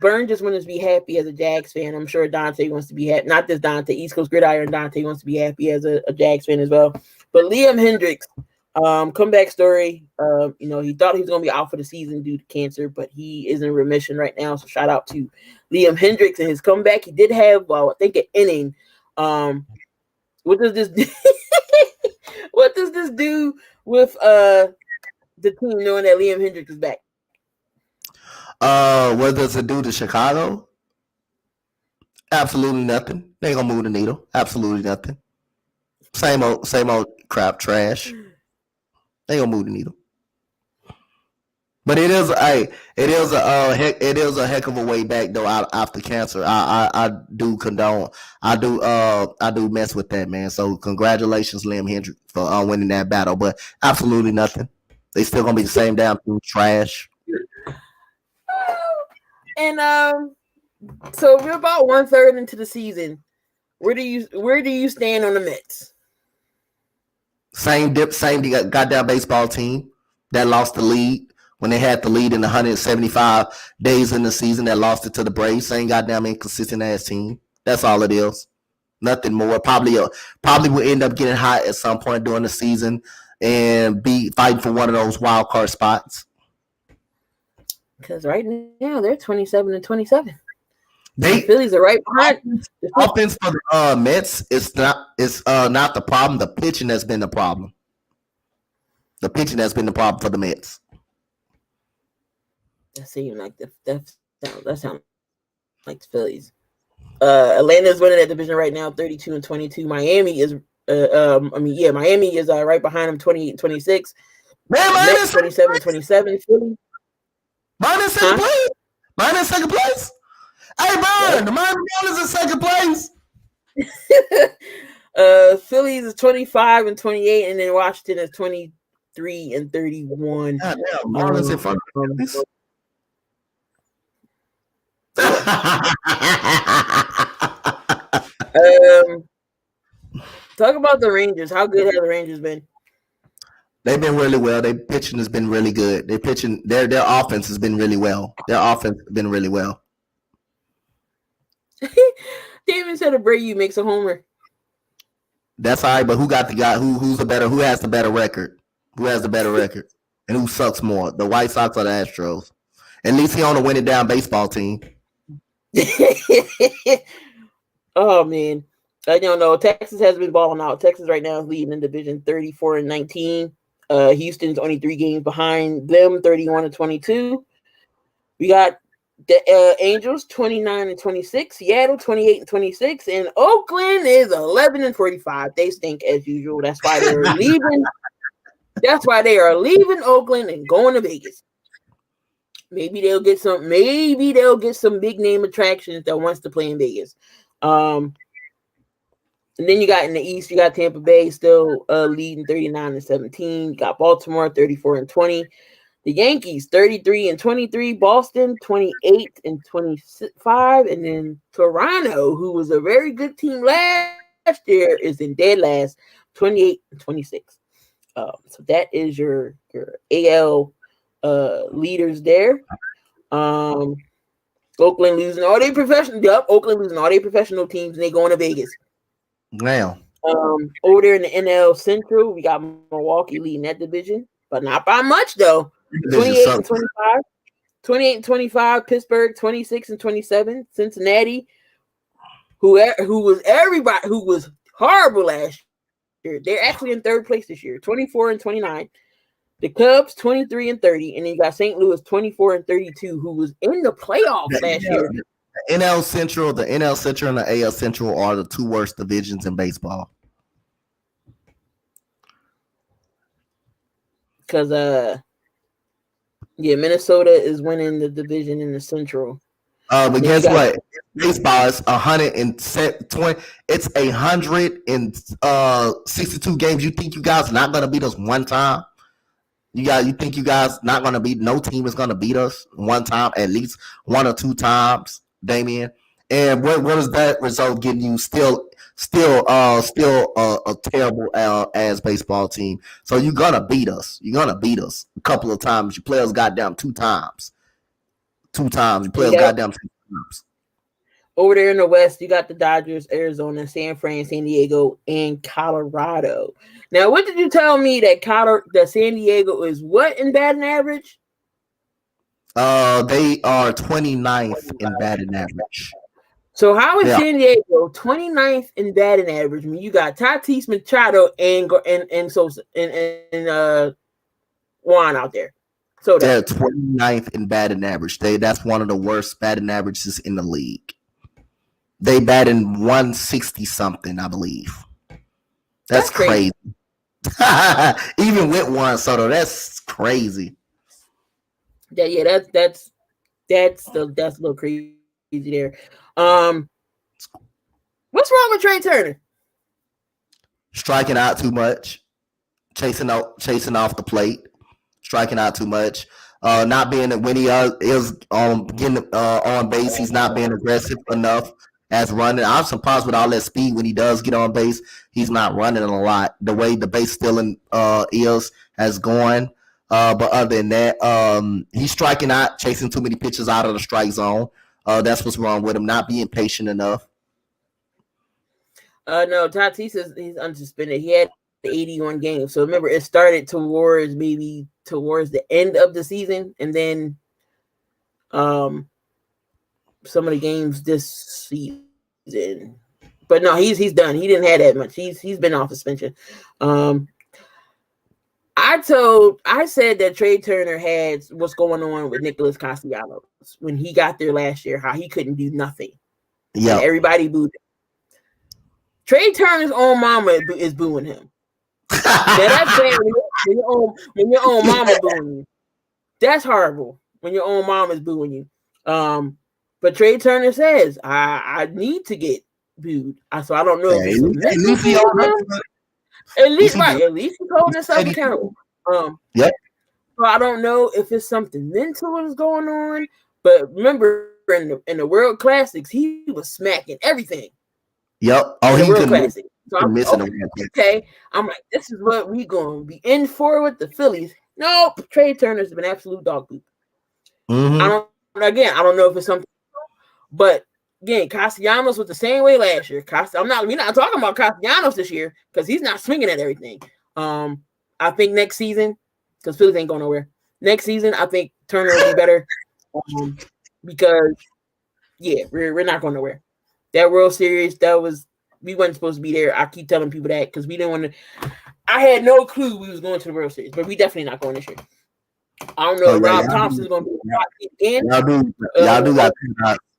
Byrne just wants to be happy as a Jags fan. I'm sure Donte wants to be happy. Not this Donte, East Coast Gridiron Donte wants to be happy as a Jags fan as well. But Liam Hendricks, comeback story. He thought he was going to be out for the season due to cancer, but he is in remission right now. So shout out to Liam Hendricks and his comeback. He did have, I think, an inning. What does this do? What does this do with the team knowing that Liam Hendricks is back? What does it do to Chicago? Absolutely nothing. They ain't gonna move the needle. Absolutely nothing. Same old crap trash. They ain't gonna move the needle. But it is a heck of a way back though after cancer. I do condone. I do mess with that, man. So congratulations, Liam Hendricks, for winning that battle. But absolutely nothing. They still gonna be the same damn trash. And so we're about 1/3 into the season. Where do you stand on the Mets? Same goddamn baseball team that lost the lead when they had the lead in 175 days in the season, that lost it to the Braves. Same goddamn inconsistent ass team. That's all it is. Nothing more. Probably will end up getting hot at some point during the season and be fighting for one of those wild card spots. Because right now they're 27-27. The Phillies are right behind. The offense for the Mets is not the problem. The pitching has been the problem. The pitching has been the problem for the Mets. That seems like that sounds like the Phillies. Atlanta's winning that division right now, 32-22. Miami is Miami is right behind them, 28-26. Man, Mets 27-27. Philly. Mine in second place. Mine in second place. Hey, Brian, the Miami Marlins in second place. Phillies is 25-28, and then Washington is 23-31. God damn, Marlins in front of us. Talk about the Rangers. How good have the Rangers been? They've been really well. Their pitching has been really good. Their pitching, their offense has been really well. Their offense has been really well. David said Abreu makes a homer. That's all right, but who got the guy? Who has the better record? Who has the better record? And who sucks more? The White Sox or the Astros? At least he on a winning down baseball team. Oh man. I don't know. Texas has been balling out. Texas right now is leading in division 34-19. Houston's only 3 games behind them, 31-22. We got The Angels 29-26, Seattle 28-26, and Oakland is 11-45. They stink as usual. That's why they're leaving. That's why they are leaving Oakland and going to Vegas. Maybe they'll get some big name attractions that wants to play in Vegas. And then you got in the East, you got Tampa Bay still leading 39-17. You got Baltimore 34-20. The Yankees 33-23, Boston 28-25, and then Toronto, who was a very good team last year, is in dead last 28-26. So that is your AL leaders there. Oakland losing all their professional. Yep, Oakland losing all their professional teams, and they going to Vegas. Now, over there in the NL Central, we got Milwaukee leading that division, but not by much though. 28-25. 28-25. Pittsburgh 26-27. Cincinnati, who was horrible last year. They're actually in third place this year. 24-29. The Cubs 23-30, and then you got St. Louis 24-32, who was in the playoffs last year. The NL Central and the AL Central are the two worst divisions in baseball. Because Minnesota is winning the division in the Central. But guess what? Baseball is 120. It's 162 games. You think you guys not gonna beat us one time? You think you guys not gonna beat? No team is gonna beat us one time, at least one or two times, Damian. And what is that result getting you? Still a terrible ass baseball team. So you're gonna beat us. You're gonna beat us a couple of times. You play us goddamn two times. You play us goddamn two times. Over there in the West, you got the Dodgers, Arizona, San Fran, San Diego, and Colorado. Now, what did you tell me that San Diego is what in batting average? They are 29th in batting average. So how is San Diego 29th in batting average when you got Tatis, Machado, and Juan out there? So they're 29th in batting average. That's one of the worst batting averages in the league. They bat in 160 something, I believe. That's crazy. Even with Juan Soto, that's crazy. Yeah, that's a little crazy there. What's wrong with Trey Turner? Striking out too much, chasing off the plate, striking out too much. Not being when he is getting on base, he's not being aggressive enough as running. I'm surprised with all that speed when he does get on base, he's not running a lot. The way the base stealing has gone. But other than that, he's striking out, chasing too many pitches out of the strike zone. That's what's wrong with him, not being patient enough. No, Tatis he's unsuspended. He had 81 games. So remember, it started towards the end of the season, and then some of the games this season. But no, he's done. He didn't have that much. He's been off suspension. I said that Trey Turner had what's going on with Nicholas Castellanos when he got there last year, how he couldn't do nothing. Yeah, everybody booed him. Trey Turner's own mama is booing him. Now that's bad when your own mama booing you. That's horrible when your own mom is booing you. But Trey Turner says, I need to get booed. So I don't know if at least he's holding himself accountable. Yep. So I don't know if it's something mental that's going on, but remember in the World Classics, he was smacking everything. Yep. Oh, he World Classic. So I'm missing okay. I'm like, this is what we going to be in for with the Phillies. Nope. Trey Turner's been absolute dog poop. Mm-hmm. I don't know if it's something, but again, Castellanos was the same way last year. We're not talking about Castellanos this year because he's not swinging at everything. I think next season, because Phillies ain't going nowhere. Next season, I think Turner will be better because we're not going nowhere. That World Series, we wasn't supposed to be there. I keep telling people that because we didn't want to. I had no clue we was going to the World Series, but we definitely not going this year. I don't know Oh if yeah, Rob Thompson's going to be again.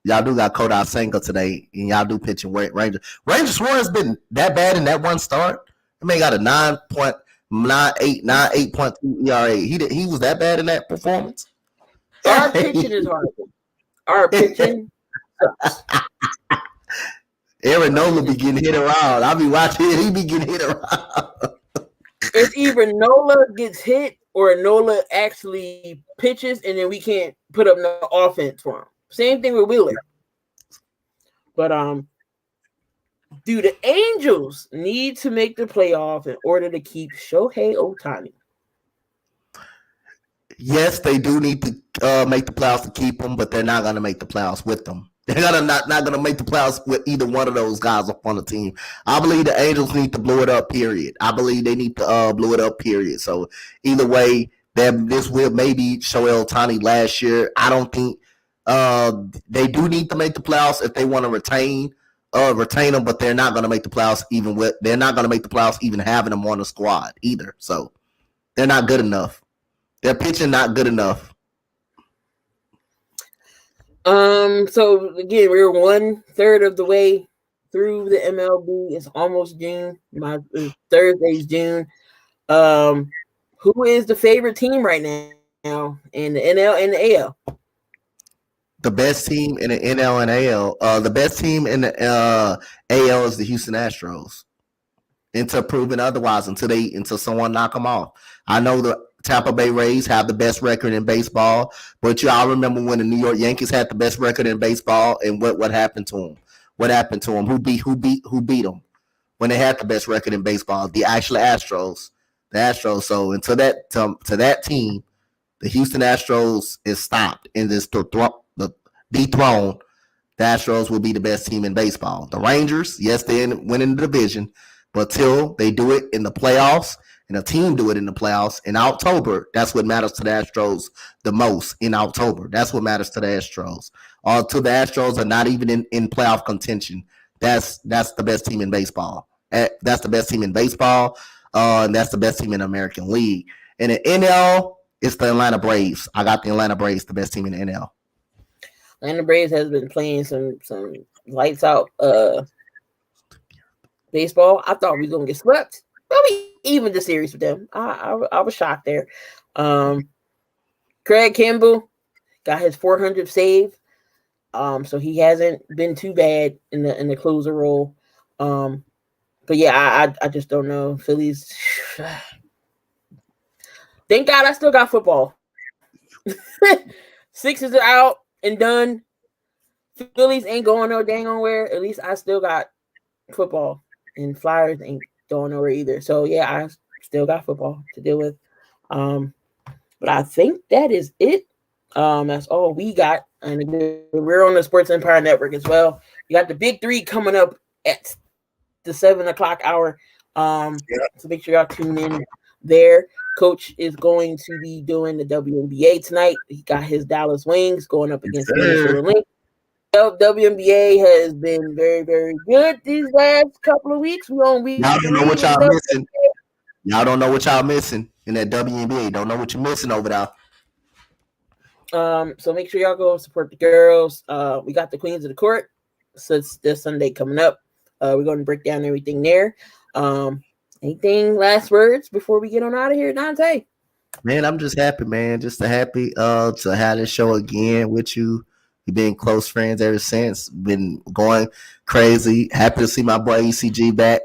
Y'all do got Kodai Senga today, and y'all do pitching Rangers. Rangers Warren's been that bad in that one start. I mean, got a 9.2 ERA. He was that bad in that performance. Our pitching is horrible. Our pitching sucks. Aaron Nola be getting hit around. I be watching it. He be getting hit around. It's either Nola gets hit or Nola actually pitches, and then we can't put up no offense for him. Same thing with Wheeler. But do the Angels need to make the playoff in order to keep Shohei Ohtani? Yes, they do need to make the playoffs to keep them, but they're not going to make the playoffs with them. They're not going to make the playoffs with either one of those guys up on the team. I believe the Angels need to blow it up, period. I believe they need to blow it up, period. So either way, this will maybe Shohei Ohtani last year. I don't think they do need to make the playoffs if they want to retain them, but they're not going to make the playoffs they're not going to make the playoffs even having them on the squad either. So they're not good enough. Their pitching not good enough. So again, we're 1/3 of the way through the MLB. It's almost June. Thursday's June. Who is the favorite team right now in the NL and the AL? The best team in the NL and AL. The best team in the AL is the Houston Astros. Until proven otherwise, until someone knock them off. I know the Tampa Bay Rays have the best record in baseball, but y'all remember when the New York Yankees had the best record in baseball, and what happened to them? What happened to them? Who beat them when they had the best record in baseball? The actual Astros. The Astros. So until to that team, the Houston Astros is stopped and is dethroned. The Astros will be the best team in baseball. The Rangers, yes, they winning the division, but till they do it in the playoffs, and a team do it in the playoffs in October, that's what matters to the Astros the most in October. That's what matters to the Astros. Until the Astros are not even in playoff contention, that's the best team in baseball. That's the best team in baseball, and that's the best team in the American League. In the NL, it's the Atlanta Braves. I got the Atlanta Braves, the best team in the NL. Atlanta Braves has been playing some lights out baseball. I thought we were gonna get swept. Probably even the series with them. I was shocked there. Craig Kimbrell got his 400th save. So he hasn't been too bad in the closer role. But yeah, I just don't know. Phillies. Thank God I still got football. Sixers are out and done. Phillies ain't going no dang on where. At least I still got football, and Flyers ain't going nowhere either. So yeah, I still got football to deal with. But I think that is it. That's all we got. And we're on the Sports Empire Network as well. You got the big three coming up at the 7:00 hour. So make sure y'all tune in there. Coach is going to be doing the WNBA tonight. He got his Dallas Wings going up against Minnesota Lynx. WNBA has been very, very good these last couple of weeks. Y'all don't know what y'all missing. Y'all don't know what y'all missing in that WNBA. Don't know what you're missing over there. So make sure y'all go support the girls. We got the Queens of the Court. So it's this Sunday coming up. We're going to break down everything there. Anything last words before we get on out of here, Donte? Man, I'm just happy, man. Just happy to have this show again with you. We've been close friends ever since. Been going crazy. Happy to see my boy ECG back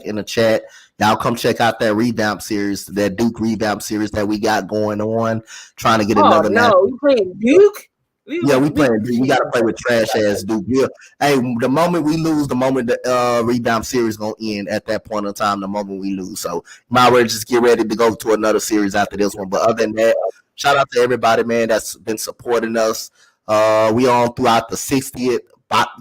in the chat. Y'all come check out that revamp series, that Duke revamp series that we got going on. Trying to get another. No, we playing Duke. We playing Duke. We got to play with trash ass Duke. Yeah. Hey, the moment we lose, the moment the revamp series gonna end at that point in time. The moment we lose, so might well just get ready to go to another series after this one. But other than that, shout out to everybody, man, that's been supporting us. We on throughout the 60th,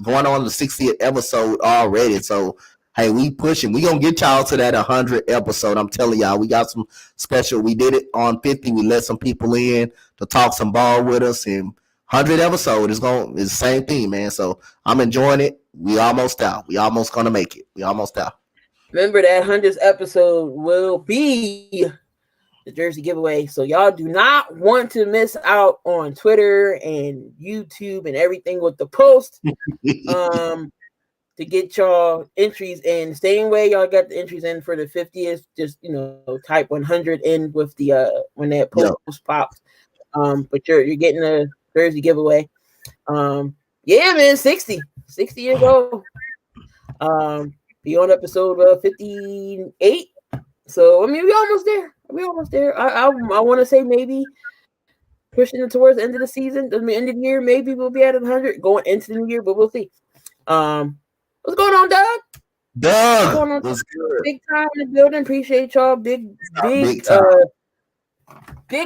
going on the 60th episode already. So hey, we pushing. We gonna get y'all to that 100 episode. I'm telling y'all, we got some special. We did it on 50. We let some people in to talk some ball with us, and 100 episode is the same thing, man. So I'm enjoying it. We almost out. We almost gonna make it. We almost out. Remember that 100th episode will be the jersey giveaway. So y'all do not want to miss out on Twitter and YouTube and everything with the post. To get y'all entries in. Same way y'all got the entries in for the 50th. Just type 100 in with the when that post pops. But you're getting a jersey giveaway. Yeah, man, 60 years old. Be on episode 58. So I mean, we almost there. I want to say maybe pushing it towards the end of the season. I mean, end of the year, maybe we'll be at 100 going into the new year, but we'll see. What's going on, Doug? Doug, what's going on? What's good? Big time in the building. Appreciate y'all. Big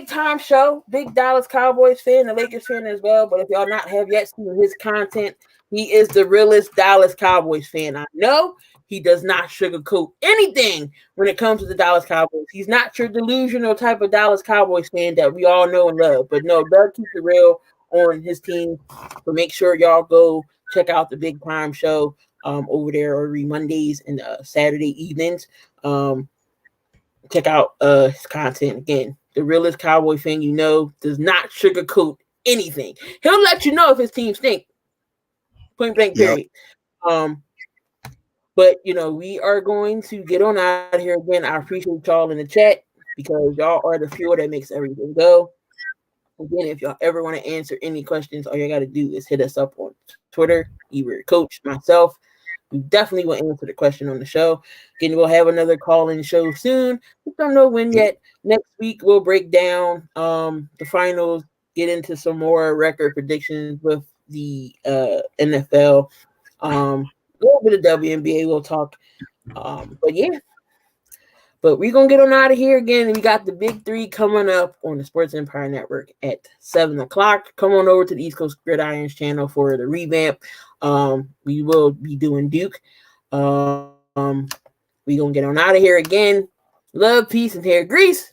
time show. Big Dallas Cowboys fan, the Lakers fan as well. But if y'all not have yet seen his content, he is the realest Dallas Cowboys fan I know. He does not sugarcoat anything when it comes to the Dallas Cowboys. He's not your delusional type of Dallas Cowboys fan that we all know and love. But no, Doug keeps it real on his team. So make sure y'all go check out the Big Time show over there every Mondays and Saturday evenings. Check out his content. Again, the realest Cowboy fan you know does not sugarcoat anything. He'll let you know if his team stink. Point blank period. But we are going to get on out of here again. I appreciate y'all in the chat because y'all are the fuel that makes everything go. Again, if y'all ever want to answer any questions, all you got to do is hit us up on Twitter, either Coach, myself. We definitely will answer the question on the show. Again, we'll have another call-in show soon. We don't know when yet. Next week, we'll break down the finals, get into some more record predictions with the NFL. A little bit of WNBA we'll talk. But yeah. But we're going to get on out of here again. We got the big three coming up on the Sports Empire Network at 7 o'clock. Come on over to the East Coast Gridirons channel for the revamp. We will be doing Duke. We're going to get on out of here again. Love, peace, and hair grease.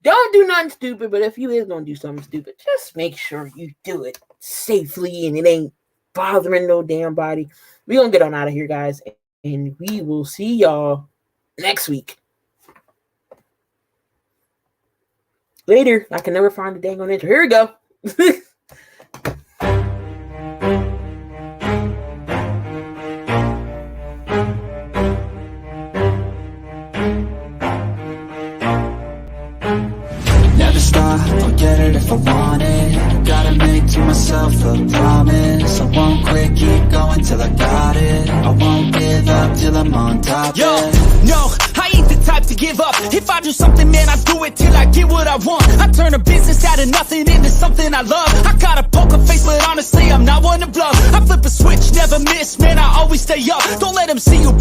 Don't do nothing stupid, but if you is going to do something stupid, just make sure you do it safely and it ain't bothering no damn body. We're going to get on out of here, guys, and we will see y'all next week. Later. I can never find the dang on intro. Here we go. Never stop, I'll get it if I want it. Gotta make to myself a promise. I won't quit, keep going till I got it. I won't give up till I'm on top. Yo, no, I ain't the type to give up. If I do something, man, I do it till I get what I want. I turn a business out of nothing into something I love. I got a poker face, but honestly, I'm not one to bluff. I flip a switch, never miss, man, I always stay up. Don't let them see you